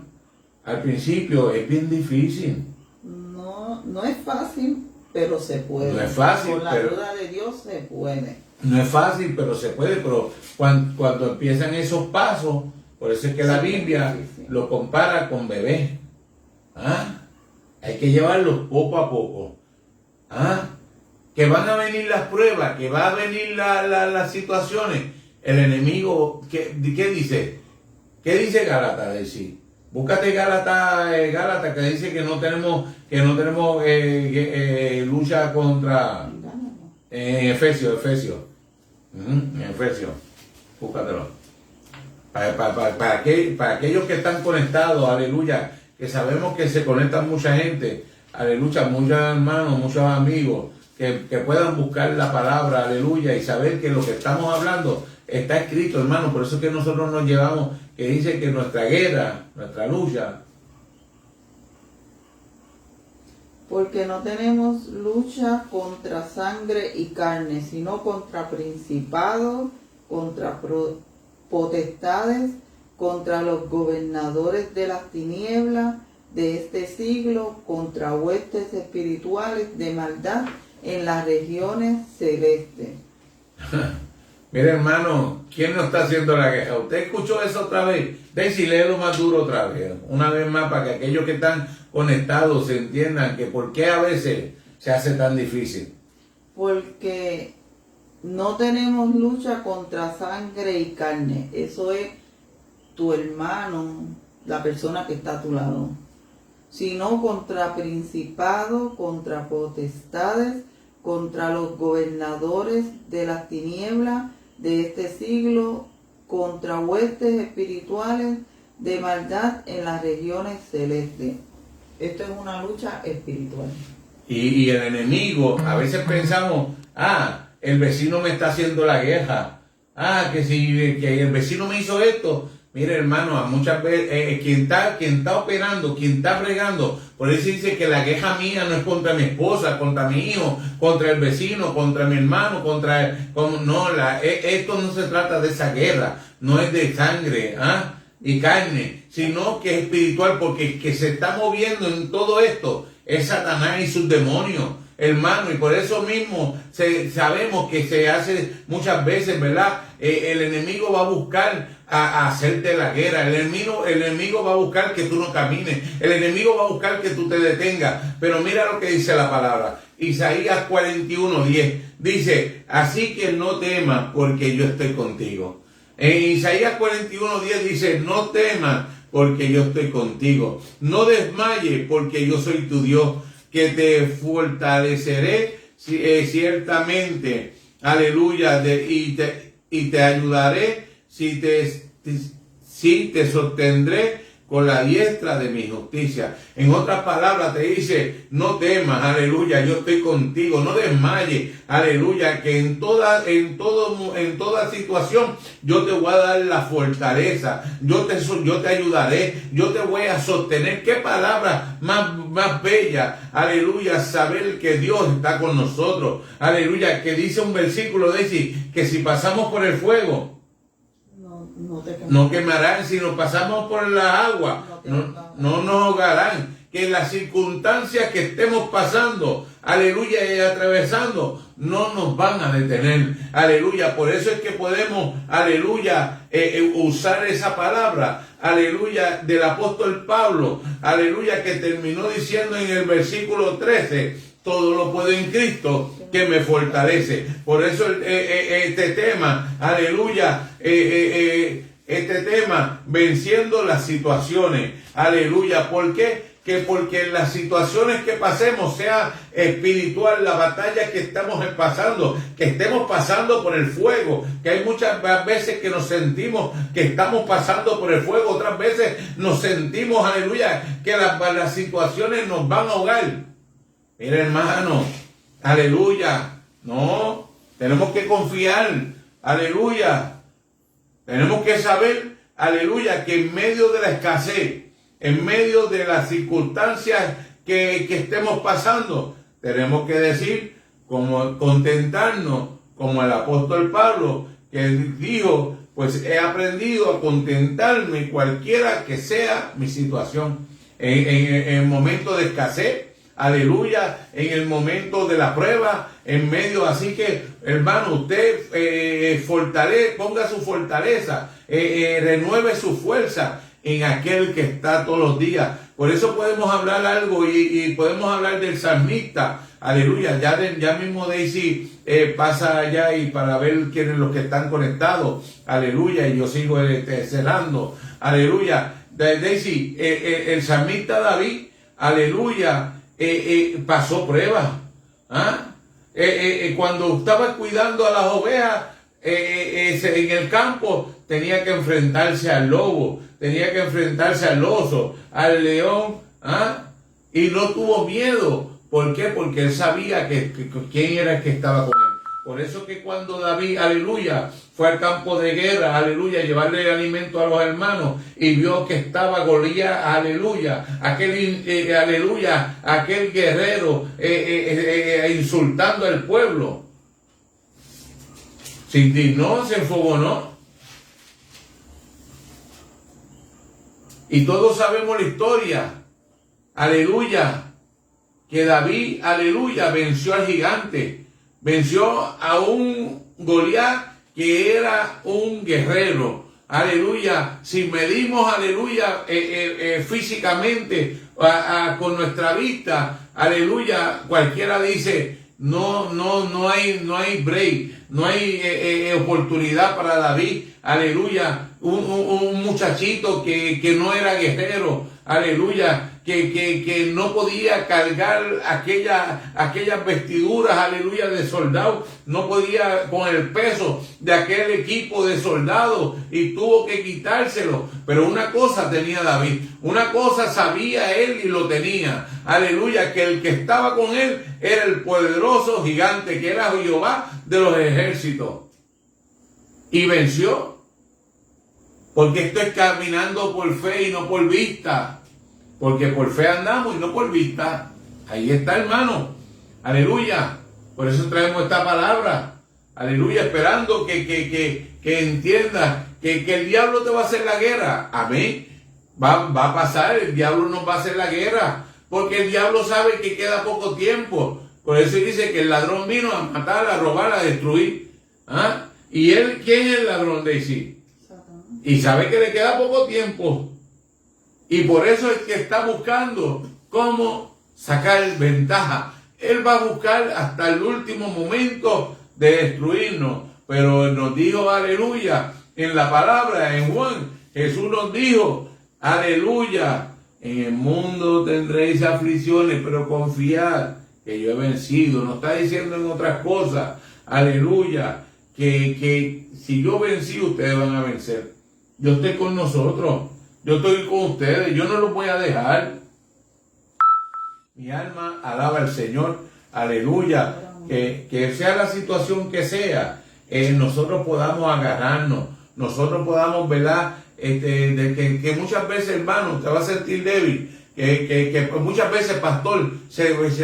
Al principio es bien difícil. No es fácil, pero se puede. No es fácil, con la ayuda de Dios se puede. No es fácil, pero se puede. Pero cuando empiezan esos pasos, por eso es que la Biblia lo compara con bebés. Hay que llevarlos poco a poco. Que van a venir las pruebas, que van a venir las situaciones. El enemigo, ¿qué dice? ¿Qué dice Gálatas? Decir, búscate Gálatas que dice que no tenemos lucha contra... Efesios. En Efesios. Búscatelo. Para aquellos que están conectados, aleluya, que sabemos que se conectan mucha gente, aleluya, muchos hermanos, muchos amigos, que puedan buscar la palabra, aleluya, y saber que lo que estamos hablando está escrito, hermano. Por eso es que nosotros nos llevamos, que dice que nuestra guerra, nuestra lucha. Porque no tenemos lucha contra sangre y carne, sino contra principados, contra potestades, contra los gobernadores de las tinieblas de este siglo, contra huestes espirituales de maldad en las regiones celestes. Mire, hermano, ¿quién no está haciendo la guerra? ¿Usted escuchó eso otra vez? Daisy, léelo más duro otra vez, una vez más, para que aquellos que están conectados se entiendan que por qué a veces se hace tan difícil. Porque no tenemos lucha contra sangre y carne. Eso es tu hermano, la persona que está a tu lado. Sino contra principados, contra potestades, contra los gobernadores de las tinieblas de este siglo, contra huestes espirituales de maldad en las regiones celestes. Esto es una lucha espiritual. Y el enemigo, a veces pensamos, el vecino me está haciendo la guerra, que el vecino me hizo esto. Mire, hermano, muchas veces quien está operando, quien está fregando, por eso dice que la queja mía no es contra mi esposa, contra mi hijo, contra el vecino, contra mi hermano, esto no se trata de esa guerra, no es de sangre y carne, sino que es espiritual, porque el que se está moviendo en todo esto es Satanás y sus demonios, hermano, y por eso mismo sabemos que se hace muchas veces, ¿verdad? El enemigo va a buscar a hacerte la guerra, el enemigo va a buscar que tú no camines, el enemigo va a buscar que tú te detengas, pero mira lo que dice la palabra, Isaías 41:10, dice, así que no temas porque yo estoy contigo. En Isaías 41:10 dice, no temas porque yo estoy contigo, no desmayes porque yo soy tu Dios, que te fortaleceré ciertamente, aleluya, y te ayudaré, si te sostendré con la diestra de mi justicia. En otras palabras te dice, no temas, aleluya, yo estoy contigo, no desmayes, aleluya, que en toda situación yo te voy a dar la fortaleza, yo te ayudaré, yo te voy a sostener. Qué palabra más bella, aleluya, saber que Dios está con nosotros, aleluya, que dice un versículo, dice que si pasamos por el fuego, no quemarán, si nos pasamos por la agua, no nos ahogarán. Que las circunstancias que estemos pasando, aleluya, y atravesando, no nos van a detener, aleluya. Por eso es que podemos, aleluya, usar esa palabra, aleluya, del apóstol Pablo, aleluya, que terminó diciendo en el versículo 13, todo lo puedo en Cristo que me fortalece. Por eso este tema, aleluya, este tema, venciendo las situaciones, aleluya. ¿Por qué? Porque en las situaciones que pasemos, sea espiritual, la batalla que estamos pasando, que estemos pasando por el fuego, que hay muchas veces que nos sentimos que estamos pasando por el fuego, otras veces nos sentimos, aleluya, que las situaciones nos van a ahogar. Mira, hermano, aleluya, no, tenemos que confiar, aleluya, tenemos que saber, aleluya, que en medio de la escasez, en medio de las circunstancias que estemos pasando, tenemos que decir, como contentarnos, como el apóstol Pablo, que dijo, pues he aprendido a contentarme cualquiera que sea mi situación. En el momento de escasez, aleluya, en el momento de la prueba, en medio, así que, hermano, usted ponga su fortaleza, renueve su fuerza en aquel que está todos los días. Por eso podemos hablar algo y podemos hablar del salmista, aleluya. Ya mismo Daisy pasa allá y para ver quiénes los que están conectados, aleluya, y yo sigo cerrando, aleluya. Daisy, el salmista David, aleluya, pasó pruebas. Cuando estaba cuidando a las ovejas en el campo, tenía que enfrentarse al lobo, tenía que enfrentarse al oso, al león, y no tuvo miedo. ¿Por qué? Porque él sabía que quién era el que estaba con él. Por eso que cuando David, aleluya, fue al campo de guerra, aleluya, llevarle alimento a los hermanos y vio que estaba Goliat, aleluya, aleluya, aquel guerrero insultando al pueblo, se indignó, se enfogonó. Y todos sabemos la historia, aleluya, que David, aleluya, venció al gigante, venció a un Goliat que era un guerrero, aleluya. Si medimos, aleluya, físicamente con nuestra vista, aleluya, cualquiera dice, no hay break, no hay oportunidad para David, aleluya. Un muchachito que no era guerrero, aleluya, que no podía cargar aquellas vestiduras, aleluya, de soldado, no podía con el peso de aquel equipo de soldados y tuvo que quitárselo. Pero una cosa tenía David, una cosa sabía él y lo tenía, aleluya, que el que estaba con él era el poderoso gigante, que era Jehová de los ejércitos, y venció. Porque esto es caminando por fe y no por vista. Porque por fe andamos y no por vista. Ahí está, hermano. Aleluya. Por eso traemos esta palabra. Aleluya. Esperando que entiendas que el diablo te va a hacer la guerra. Amén. Va a pasar. El diablo nos va a hacer la guerra. Porque el diablo sabe que queda poco tiempo. Por eso dice que el ladrón vino a matar, a robar, a destruir. ¿Y él quién es el ladrón, Daisy? Y sabe que le queda poco tiempo. Y por eso es que está buscando cómo sacar ventaja. Él va a buscar hasta el último momento de destruirnos. Pero nos dijo, aleluya, en la palabra, en Juan, Jesús nos dijo, aleluya, en el mundo tendréis aflicciones, pero confiad que yo he vencido. Nos está diciendo en otras cosas, aleluya, que si yo vencí, ustedes van a vencer. Yo estoy con nosotros, yo estoy con ustedes, yo no los voy a dejar. Mi alma alaba al Señor, aleluya, que sea la situación que sea, nosotros podamos agarrarnos, nosotros podamos, ¿verdad? Que muchas veces, hermano, te va a sentir débil, que muchas veces, pastor,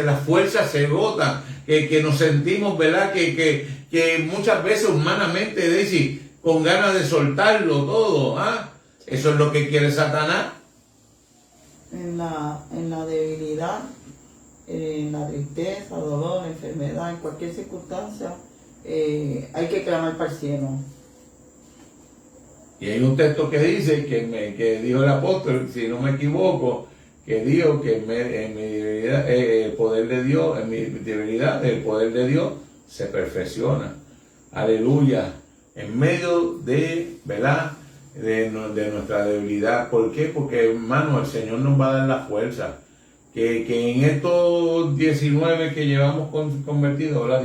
las fuerzas se agotan, que nos sentimos, ¿verdad? Que muchas veces humanamente, decir, con ganas de soltarlo todo. ¿Ah? Eso es lo que quiere Satanás. En la debilidad, en la tristeza, dolor, enfermedad, en cualquier circunstancia, hay que clamar para el cielo. Y hay un texto que dice, que dijo el apóstol, si no me equivoco, que dijo que en mi debilidad, el poder de Dios, en mi debilidad, el poder de Dios se perfecciona. Aleluya. En medio de, ¿verdad?, de nuestra debilidad. ¿Por qué? Porque, hermano, el Señor nos va a dar la fuerza. Que en estos 19 que llevamos convertidos, ¿verdad?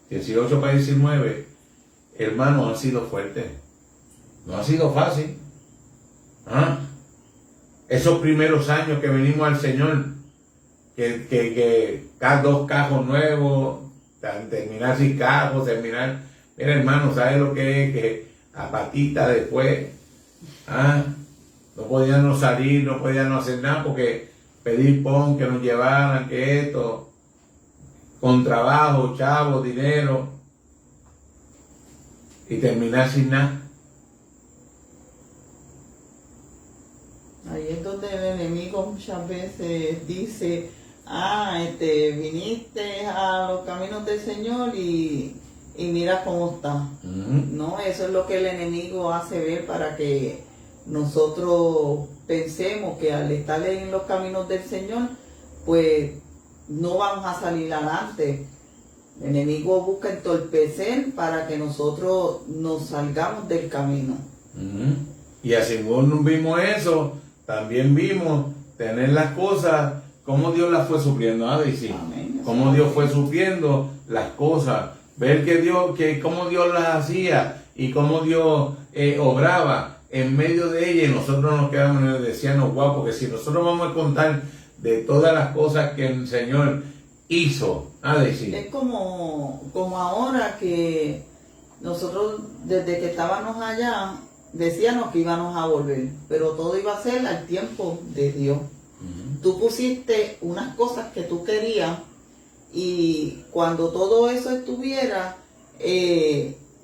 18 para 19, hermano, han sido fuertes. No ha sido fácil. ¿Ah? Esos primeros años que venimos al Señor, que dos cajos nuevos, terminar sin cajos, terminar. Mira, hermano, ¿sabes lo que es? Que a patita después, no podíamos salir, no podíamos hacer nada porque pedir pon, que nos llevaran, que esto, con trabajo, chavos, dinero, y terminar sin nada. Ahí es donde el enemigo muchas veces dice, viniste a los caminos del Señor y mira cómo está. No, eso es lo que el enemigo hace ver para que nosotros pensemos que al estar en los caminos del Señor, pues no vamos a salir adelante. El enemigo busca entorpecer para que nosotros nos salgamos del camino. Y así como vimos eso, también vimos tener las cosas, cómo Dios las fue supliendo, Daisy. Cómo Dios fue supliendo las cosas. Ver cómo Dios las hacía y cómo Dios obraba en medio de ella, y nosotros nos quedamos y decíamos, guau, porque si nosotros vamos a contar de todas las cosas que el Señor hizo, Daisy. Es como ahora que nosotros desde que estábamos allá decíamos que íbamos a volver, pero todo iba a ser al tiempo de Dios. Tú pusiste unas cosas que tú querías y cuando todo eso estuviera,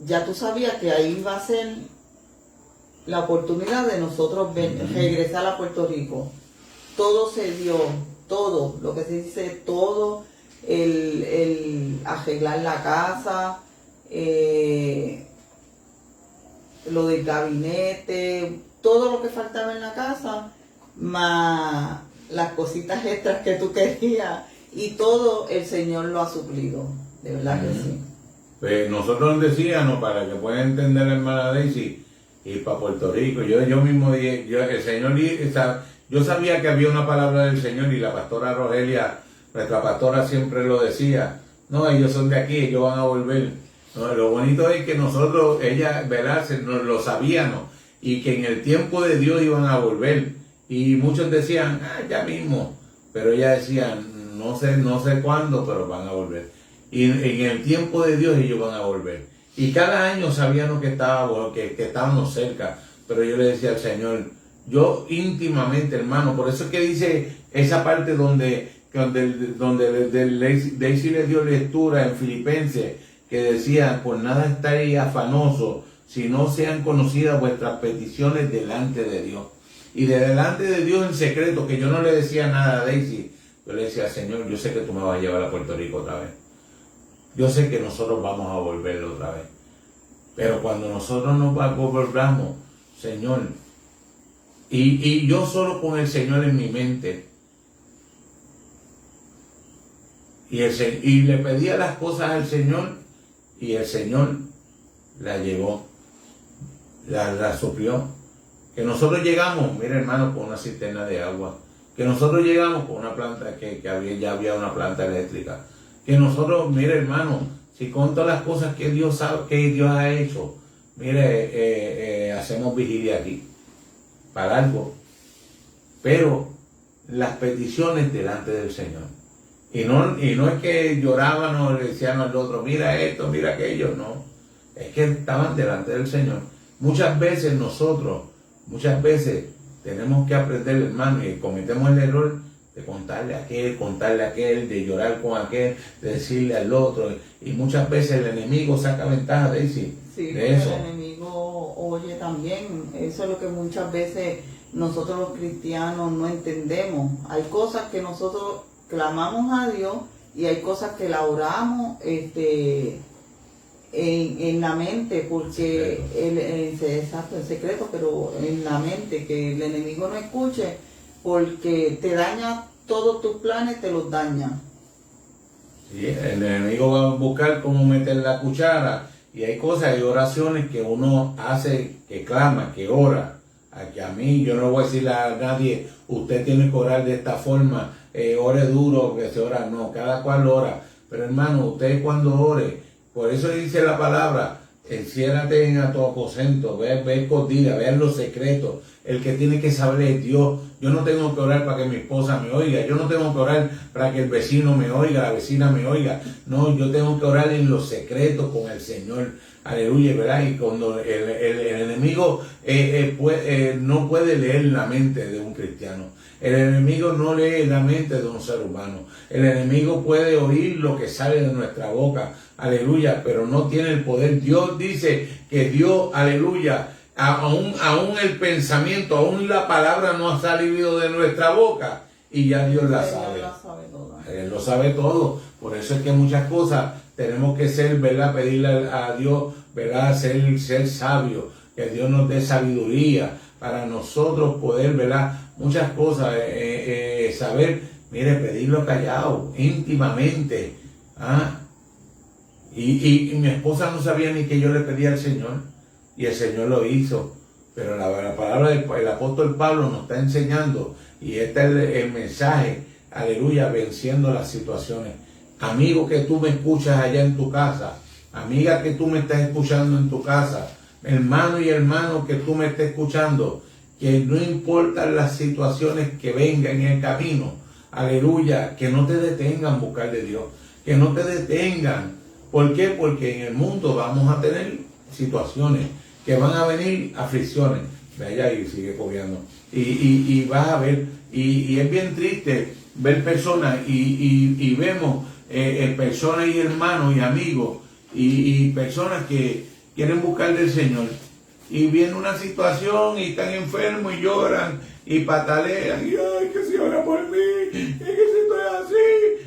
ya tú sabías que ahí iba a ser la oportunidad de nosotros regresar a Puerto Rico. Todo se dio, todo, lo que se dice, todo, el arreglar la casa, lo del gabinete, todo lo que faltaba en la casa, más las cositas extras que tú querías, y todo el Señor lo ha suplido, de verdad que sí. Pues nosotros decíamos, para que pueda entender la hermana Daisy, ir para Puerto Rico. Yo mismo dije, el Señor, yo sabía que había una palabra del Señor, y la pastora Rogelia, nuestra pastora, siempre lo decía. No, ellos son de aquí, ellos van a volver. No, lo bonito es que nosotros, ella, ¿verdad?, nos lo sabíamos, y que en el tiempo de Dios iban a volver. Y muchos decían, ya mismo. Pero ella decía, no sé cuándo, pero van a volver. Y en el tiempo de Dios ellos van a volver. Y cada año sabíamos que estábamos cerca. Pero yo le decía al Señor, yo íntimamente, hermano, por eso es que dice esa parte donde Daisy le dio lectura en Filipenses, que decía, por nada estaréis afanosos, si no sean conocidas vuestras peticiones delante de Dios. Y de delante de Dios en secreto, que yo no le decía nada a Daisy, yo le decía, Señor, yo sé que tú me vas a llevar a Puerto Rico otra vez. Yo sé que nosotros vamos a volver otra vez. Pero cuando nosotros nos volvamos, Señor, y yo solo con el Señor en mi mente, y le pedía las cosas al Señor, y el Señor la llevó, la suplió. Que nosotros llegamos, mira hermano, con una cisterna de agua. Que nosotros llegamos con una planta, ya había una planta eléctrica. Que nosotros, mire hermano, si con todas las cosas que Dios sabe, que Dios ha hecho, mire, hacemos vigilia aquí, para algo. Pero las peticiones delante del Señor. Y no es que lloraban o le decían al otro, mira esto, mira aquello, no. Es que estaban delante del Señor. Muchas veces tenemos que aprender, hermano, y cometemos el error de contarle a aquel, de llorar con aquel, de decirle al otro. Y muchas veces el enemigo saca ventaja de eso. El enemigo oye también. Eso es lo que muchas veces nosotros los cristianos no entendemos. Hay cosas que nosotros clamamos a Dios y hay cosas que la oramos en la mente, porque exacto, en secreto, pero en la mente, que el enemigo no escuche, porque te daña todos tus planes, te los daña. Sí, el enemigo va a buscar cómo meter la cuchara, y hay cosas, hay oraciones que uno hace, que clama, que ora. A mí, yo no voy a decirle a nadie, usted tiene que orar de esta forma, ore duro, que se ora, no, cada cual ora. Pero hermano, usted cuando ore, por eso dice la palabra, enciérrate en tu aposento, ve escondida, ve en los secretos. El que tiene que saber es Dios. Yo no tengo que orar para que mi esposa me oiga, yo no tengo que orar para que el vecino me oiga, la vecina me oiga. No, yo tengo que orar en los secretos con el Señor. Aleluya, ¿verdad? Y cuando el enemigo no puede leer la mente de un cristiano. El enemigo no lee la mente de un ser humano. El enemigo puede oír lo que sale de nuestra boca. Aleluya, pero no tiene el poder. Dios dice que Dios, aleluya, aún el pensamiento, aún la palabra no ha salido de nuestra boca y ya Dios la sabe. Él lo sabe todo. Por eso es que muchas cosas tenemos que ser, ¿verdad? Pedirle a Dios, ¿verdad? Ser sabio, que Dios nos dé sabiduría para nosotros poder, ¿verdad? Muchas cosas, saber, mire, pedirlo callado, íntimamente. Y mi esposa no sabía ni que yo le pedía al Señor, y el Señor lo hizo. Pero la palabra del apóstol Pablo nos está enseñando, y este es el mensaje, aleluya, venciendo las situaciones. Amigo que tú me escuchas allá en tu casa, amiga que tú me estás escuchando en tu casa, hermano y hermano que tú me estés escuchando, que no importan las situaciones que vengan en el camino, aleluya, que no te detengan buscar de Dios, que no te detengan. ¿Por qué? Porque en el mundo vamos a tener situaciones, que van a venir aflicciones. Vaya y sigue copiando. Y vas a ver, y es bien triste ver personas, y vemos personas y hermanos y amigos, y personas que quieren buscar del Señor, y viene una situación y están enfermos y lloran y patalean, y ay, que se ora por mí, y que si estoy así,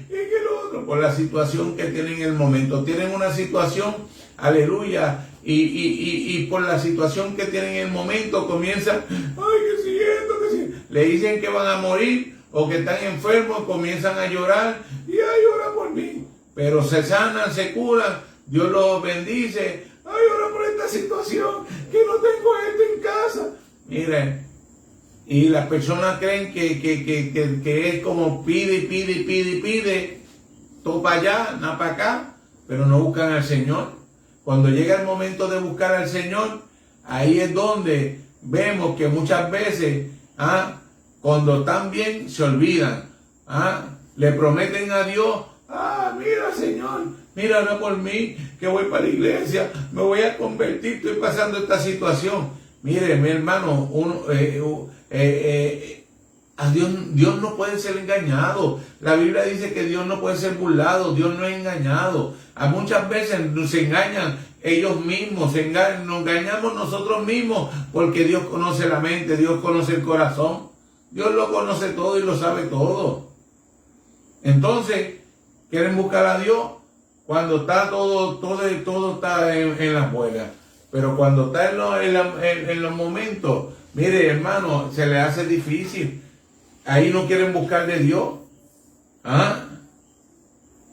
y que lo otro, por la situación que tienen en el momento. Tienen una situación, aleluya, y por la situación que tienen en el momento comienzan, ay, que si esto, que si, le dicen que van a morir o que están enfermos, comienzan a llorar, y ay, ora por mí. Pero se sanan, se curan, Dios los bendice. Ay, ora por esta situación, que no tengo esto en casa. Miren, y las personas creen que es como pide, todo para allá, nada para acá, pero no buscan al Señor. Cuando llega el momento de buscar al Señor, ahí es donde vemos que muchas veces, cuando están bien, se olvidan. Le prometen a Dios, mira, Señor, mira, ora por mí, que voy para la iglesia, me voy a convertir, estoy pasando esta situación. Mire, mi hermano, a Dios no puede ser engañado. La Biblia dice que Dios no puede ser burlado, Dios no es engañado. Muchas veces se engañan ellos mismos, nos engañamos nosotros mismos, porque Dios conoce la mente, Dios conoce el corazón, Dios lo conoce todo y lo sabe todo. Entonces, quieren buscar a Dios cuando está todo está en las buenas. Pero cuando está en los momentos, mire, hermano, se le hace difícil. Ahí no quieren buscar de Dios.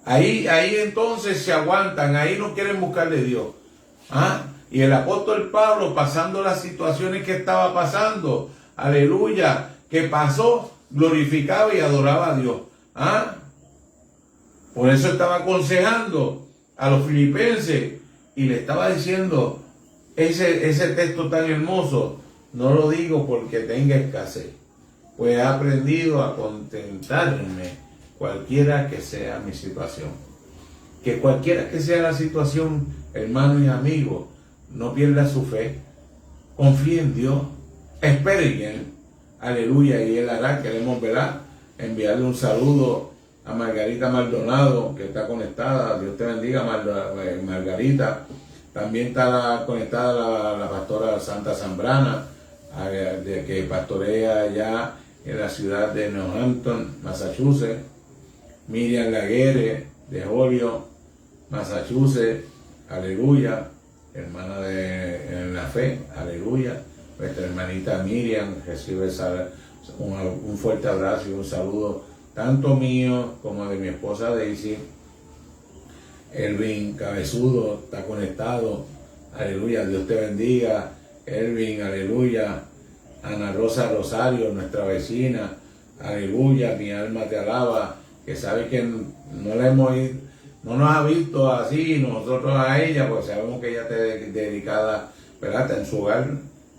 Ahí entonces se aguantan, ahí no quieren buscar de Dios. Y el apóstol Pablo, pasando las situaciones que estaba pasando, aleluya, que pasó, glorificaba y adoraba a Dios. Por eso estaba aconsejando a los filipenses y le estaba diciendo ese texto tan hermoso. No lo digo porque tenga escasez, pues he aprendido a contentarme cualquiera que sea mi situación. Que cualquiera que sea la situación, hermano y amigo, no pierda su fe, confíe en Dios, espere en Él, aleluya, y Él hará, queremos, ¿verdad? enviarle un saludo a Margarita Maldonado, que está conectada. Dios te bendiga, Margarita. También está conectada la pastora Santa Zambrana, que pastorea allá en la ciudad de New Hampton, Massachusetts. Miriam Laguerre, de Holyoke, Massachusetts. Aleluya. Hermana en la fe. Aleluya. Nuestra hermanita Miriam recibe un fuerte abrazo y un saludo, tanto mío como de mi esposa Daisy. Elvin Cabezudo está conectado. Aleluya. Dios te bendiga. Elvin, aleluya. Ana Rosa Rosario, nuestra vecina. Aleluya. Mi alma te alaba. Que sabe que no nos ha visto así, nosotros a ella, pues sabemos que ella está dedicada, ¿verdad? Está en su hogar,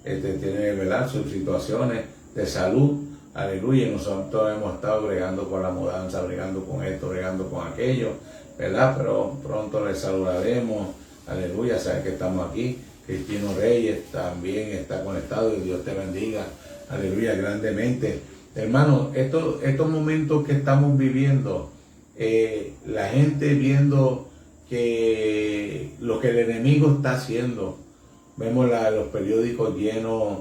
tiene, ¿verdad?, sus situaciones de salud, aleluya, y nosotros hemos estado bregando con la mudanza, bregando con esto, bregando con aquello, ¿verdad? Pero pronto les saludaremos, aleluya, saben que estamos aquí. Cristino Reyes también está conectado, y Dios te bendiga, aleluya, grandemente. Hermano, estos momentos que estamos viviendo, la gente viendo que lo que el enemigo está haciendo, vemos los periódicos llenos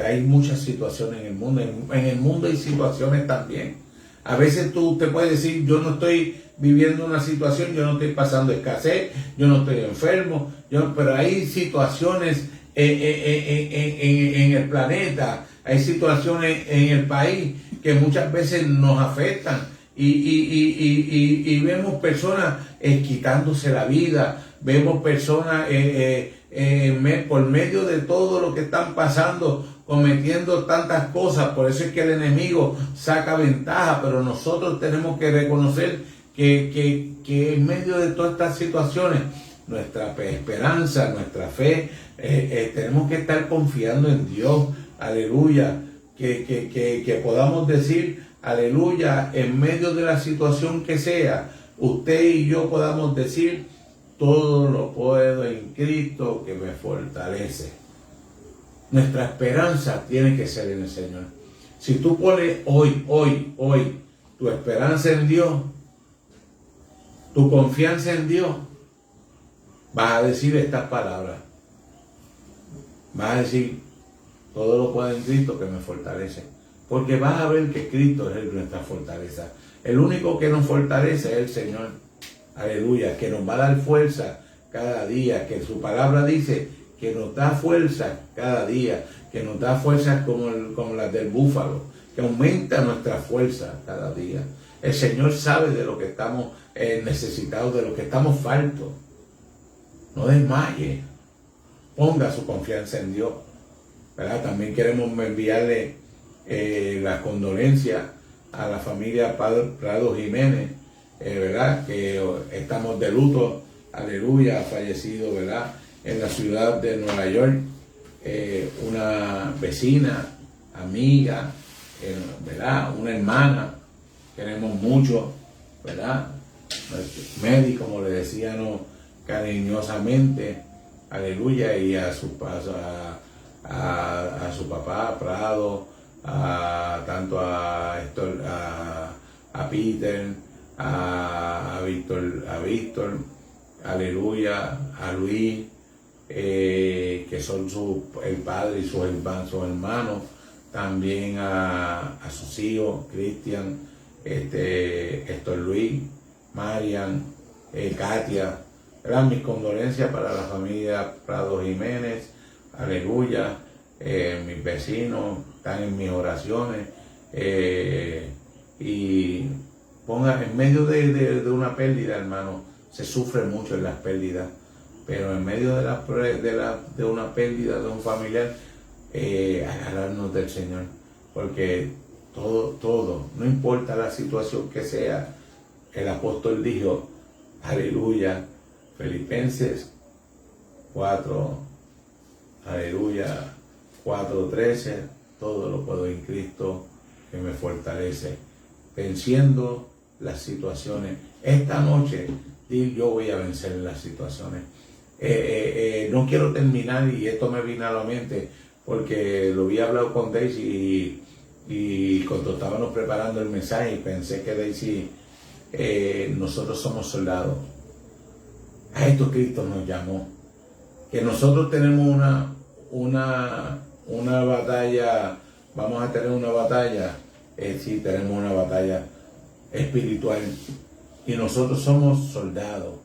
hay muchas situaciones en el mundo. En el mundo hay situaciones también. A veces tú te puedes decir, yo no estoy viviendo una situación, yo no estoy pasando escasez, yo no estoy enfermo, pero hay situaciones en el planeta, hay situaciones en el país que muchas veces nos afectan. Y vemos personas quitándose la vida, vemos personas por medio de todo lo que están pasando, cometiendo tantas cosas. Por eso es que el enemigo saca ventaja, pero nosotros tenemos que reconocer que en medio de todas estas situaciones, nuestra esperanza, nuestra fe, tenemos que estar confiando en Dios, aleluya, que podamos decir, aleluya, en medio de la situación que sea, usted y yo podamos decir, todo lo puedo en Cristo que me fortalece. Nuestra esperanza tiene que ser en el Señor. Si tú pones hoy, tu esperanza en Dios, tu confianza en Dios, vas a decir estas palabras. Vas a decir, todo lo puedo en Cristo que me fortalece. Porque vas a ver que Cristo es nuestra fortaleza. El único que nos fortalece es el Señor. Aleluya. Que nos va a dar fuerza cada día. Que su palabra dice que nos da fuerza cada día. Que nos da fuerza como las del búfalo. Que aumenta nuestra fuerza cada día. El Señor sabe de lo que estamos necesitados, de lo que estamos faltos. No desmaye. Ponga su confianza en Dios. ¿Verdad? También queremos enviarle las condolencias a la familia Prado Jiménez, ¿verdad? Que estamos de luto, aleluya, ha fallecido, ¿verdad? En la ciudad de Nueva York, una vecina, amiga, ¿verdad? Una hermana, queremos mucho, ¿verdad? Médico, como le decían cariñosamente, aleluya, y a su papá Prado, tanto a Peter, a Víctor, aleluya, a Luis, que son el padre y sus hermanos, también a sus hijos, Cristian, Héctor Luis, Marian, Katia, ¿verdad? Mis condolencias para la familia Prado Jiménez, aleluya. Mis vecinos están en mis oraciones, y ponga en medio de una pérdida, hermano, se sufre mucho en las pérdidas, pero en medio de una pérdida de un familiar, agarrarnos del Señor, porque todo, no importa la situación que sea, el apóstol dijo, aleluya, Filipenses 4, aleluya, 4:13, todo lo puedo en Cristo que me fortalece, venciendo las situaciones. Esta noche, yo voy a vencer las situaciones. No quiero terminar, y esto me vino a la mente, porque lo había hablado con Daisy, y cuando estábamos preparando el mensaje pensé que Daisy, nosotros somos soldados. A esto Cristo nos llamó. Que nosotros tenemos una batalla, vamos a tener una batalla, sí, tenemos una batalla espiritual. Y nosotros somos soldados.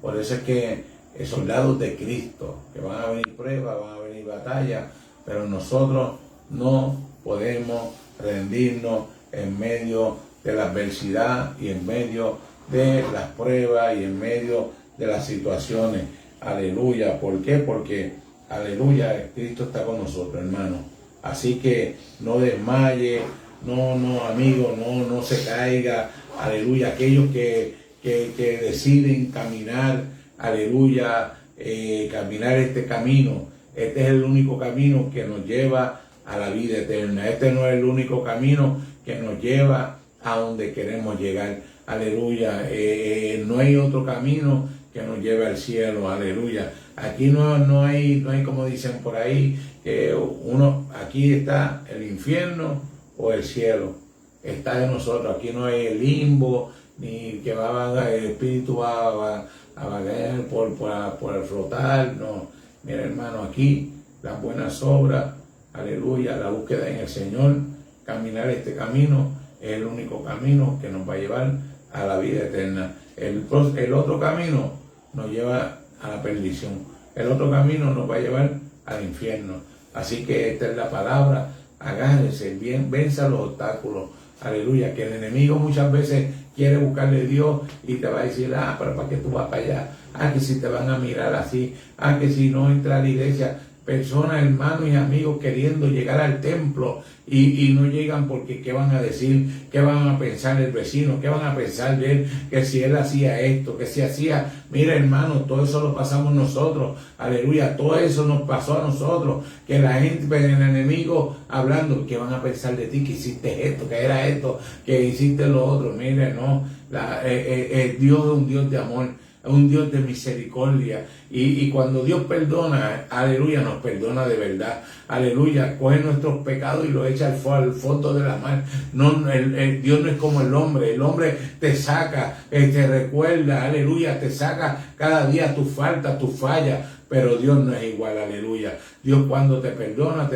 Por eso es que soldados de Cristo, que van a venir pruebas, van a venir batallas, pero nosotros no podemos rendirnos en medio de la adversidad y en medio de las pruebas y en medio de las situaciones. Aleluya. ¿Por qué? Porque, aleluya, Cristo está con nosotros, hermano. Así que no desmaye, no, amigo, no se caiga. Aleluya. Aquellos que deciden caminar, aleluya, caminar este camino. Este es el único camino que nos lleva a la vida eterna. Este no es el único camino que nos lleva a donde queremos llegar. Aleluya. No hay otro camino que nos lleve al cielo. Aleluya. Aquí no hay como dicen por ahí, aquí está el infierno o el cielo. Está de nosotros. Aquí no hay el limbo, ni que el espíritu va a vagar por el flotar. No. Mira, hermano, aquí las buenas obras, aleluya, la búsqueda en el Señor, caminar este camino es el único camino que nos va a llevar a la vida eterna. El otro camino nos lleva a la perdición. El otro camino nos va a llevar al infierno. Así que esta es la palabra. Agárrese bien, venza los obstáculos. Aleluya. Que el enemigo muchas veces quiere buscarle a Dios y te va a decir, pero ¿para qué tú vas para allá? Que si te van a mirar así. Que si no entra a la iglesia. Personas, hermanos y amigos queriendo llegar al templo y no llegan porque ¿qué van a decir? ¿Qué van a pensar el vecino? ¿Qué van a pensar de él? Que si él hacía esto, que si hacía... Mira, hermano, todo eso lo pasamos nosotros. Aleluya, todo eso nos pasó a nosotros. Que la gente, el enemigo hablando, ¿qué van a pensar de ti? Que hiciste esto, que era esto, que hiciste lo otro. Mire, no, Dios es un Dios de amor. Un Dios de misericordia, y cuando Dios perdona, aleluya, nos perdona de verdad, aleluya, coge nuestros pecados y los echa al fondo de la mar. Dios no es como el hombre te saca, te recuerda, aleluya, te saca cada día tus faltas, tus fallas, pero Dios no es igual, aleluya. Dios cuando te perdona,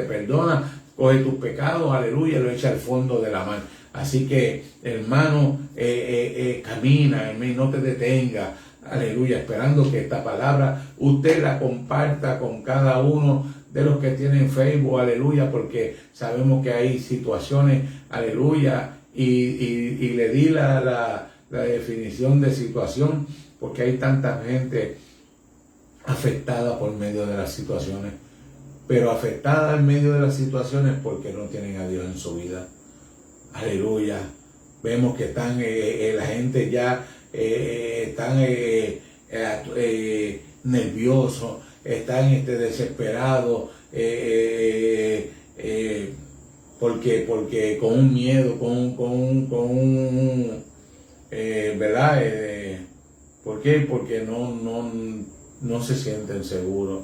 coge tus pecados, aleluya, y los echa al fondo de la mar. Así que, hermano, camina, no te detenga. Aleluya, esperando que esta palabra usted la comparta con cada uno de los que tienen Facebook, aleluya, porque sabemos que hay situaciones, aleluya, y le di la definición de situación, porque hay tanta gente afectada por medio de las situaciones, pero afectada en medio de las situaciones porque no tienen a Dios en su vida. Aleluya, vemos que están la gente ya están nerviosos, están desesperados, porque con un miedo, ¿verdad? ¿Por qué? Porque no se sienten seguros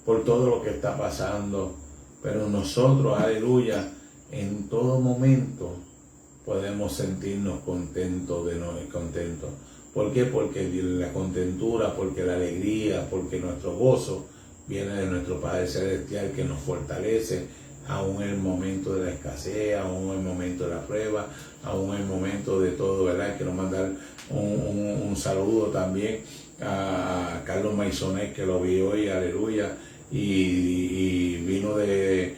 por todo lo que está pasando. Pero nosotros, aleluya, en todo momento podemos sentirnos contentos. ¿Por qué? Porque la contentura, porque la alegría, porque nuestro gozo viene de nuestro Padre Celestial, que nos fortalece aún en el momento de la escasez, aún en el momento de la prueba, aún en el momento de todo, ¿verdad? Quiero mandar un saludo también a Carlos Maisonet, que lo vi hoy, aleluya, y vino de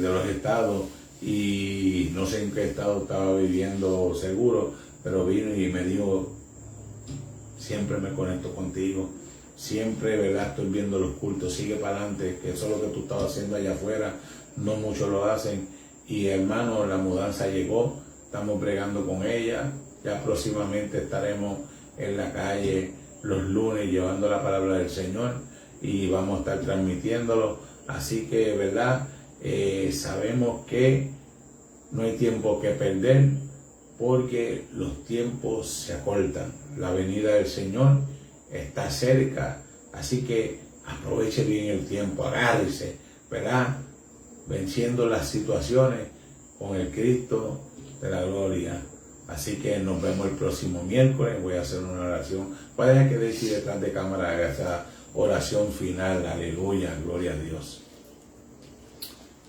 los estados, y no sé en qué estado estaba viviendo seguro, pero vino y me dijo, siempre me conecto contigo, siempre, ¿verdad? Estoy viendo los cultos, sigue para adelante, que eso es lo que tú estabas haciendo allá afuera, no muchos lo hacen. Y hermano, la mudanza llegó, estamos bregando con ella, ya próximamente estaremos en la calle los lunes llevando la palabra del Señor y vamos a estar transmitiéndolo, así que, ¿verdad? Sabemos que no hay tiempo que perder, porque los tiempos se acortan, la venida del Señor está cerca, así que aproveche bien el tiempo, agárrese, ¿verdad? Venciendo las situaciones con el Cristo de la gloria. Así que nos vemos el próximo miércoles. Voy a hacer una oración. Puede que decir detrás de cámara haga esa oración final. Aleluya, gloria a Dios.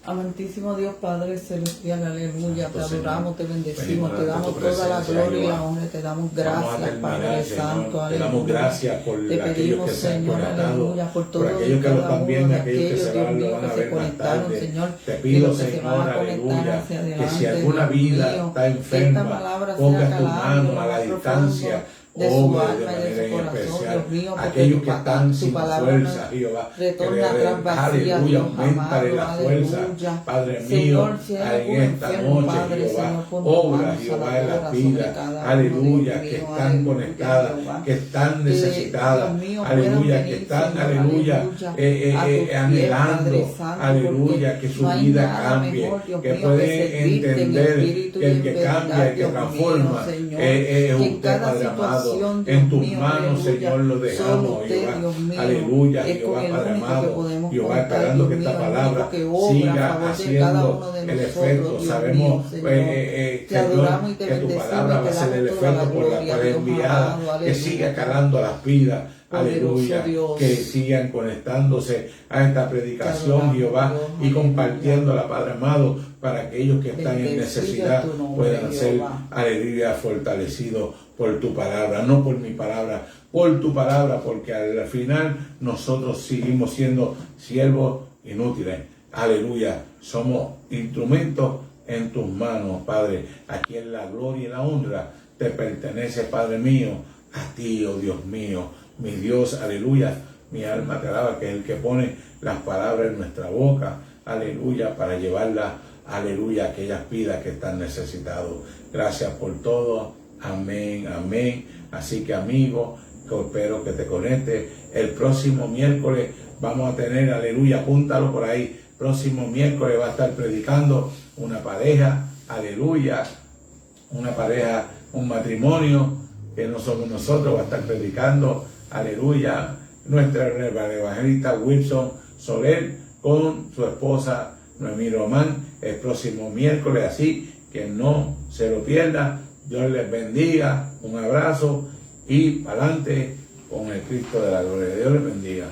Amantísimo Dios Padre Celestial, aleluya, Santo te adoramos, te Señor. bendecimos, te Venimos damos ante tu toda la presencia, gloria y la Jehová. honra, te damos Vamos a gracias, terminar, Padre Señor. Santo, Te aleluya. damos gracias por Te aquellos pedimos, que se han Señor, conectado, aleluya, por todo aquellos que cada lo están uno viendo, de aquellos que aquellos, se Dios van, lo mío, van a que se ver más conectaron, tarde. Señor, Te y pido, los que se Señor, van a conectar aleluya, hacia que si adelante, alguna Dios vida mío, está que esta enferma, palabra ponga sea tu calada mano en lo a la más distancia. profundo de su Obre de alma y de manera su corazón, especial. Dios mío, porque Aquellos que están tu sin palabra fuerza, no Jehová, retorna atrás vacía, aleluya, Dios aumentale amado, la fuerza, aleluya. Padre mío, Señor, si hay algún en esta enfermo, noche, Padre, Jehová, Señor, pon tu obra, mano Jehová, en las sanadora sobre vidas, cada uno, aleluya, Dios que mío, están aleluya, conectadas, Jehová. que están Que, necesitadas, Dios mío, aleluya, puedan que venir, están, Señor, aleluya, a tus pies, anhelando, Padre Santo, aleluya, que su no hay vida nada cambie, mejor, Dios que mío, pueden servirte en entender espíritu que y el en que verdad, cambia, el que Dios transforma, mío, Señor, es que en usted, cada Padre amado. situación, En Dios tus mío, manos, aleluya, Señor, lo solo dejamos, usted, Jehová, Dios mío, aleluya, es con Jehová, el Padre único que amado, podemos Jehová, contar, esperando Dios que esta mío, el palabra único que obra a siga favor de cada haciendo uno de el nosotros, efecto. Dios Sabemos, mío, Señor. Te Señor, adoramos y te que tu bendecimos palabra y va a te ser el damos toda la efecto por la gloria, cual es Dios enviada, amado, que aleluya. siga calando a las vidas. Poderoso Aleluya, Dios. que sigan conectándose a esta predicación, adoramos, Jehová, Dios, y aleluya. compartiéndola, Padre amado, para aquellos que están en Bendecido necesidad es tu nombre, puedan ser, Jehová. aleluya, fortalecidos por tu palabra, no por mi palabra, por tu palabra, porque al final nosotros seguimos siendo siervos inútiles. Aleluya, somos instrumentos en tus manos, Padre. Aquí en la gloria y la honra te pertenece, Padre mío, a ti, oh Dios mío, mi Dios, aleluya. Mi alma te alaba, que es el que pone las palabras en nuestra boca, aleluya, para llevarlas, aleluya, a aquellas vidas que están necesitados. Gracias por todo, amén, amén. Así que, amigo, espero que te conectes. El próximo miércoles vamos a tener, aleluya, apúntalo por ahí. Próximo miércoles va a estar predicando una pareja, aleluya, una pareja, un matrimonio, que no somos nosotros, va a estar predicando, aleluya, nuestra evangelista Wilson Soler con su esposa Noemí Román el próximo miércoles, así que no se lo pierda. Dios les bendiga, un abrazo y para adelante con el Cristo de la gloria. Dios les bendiga.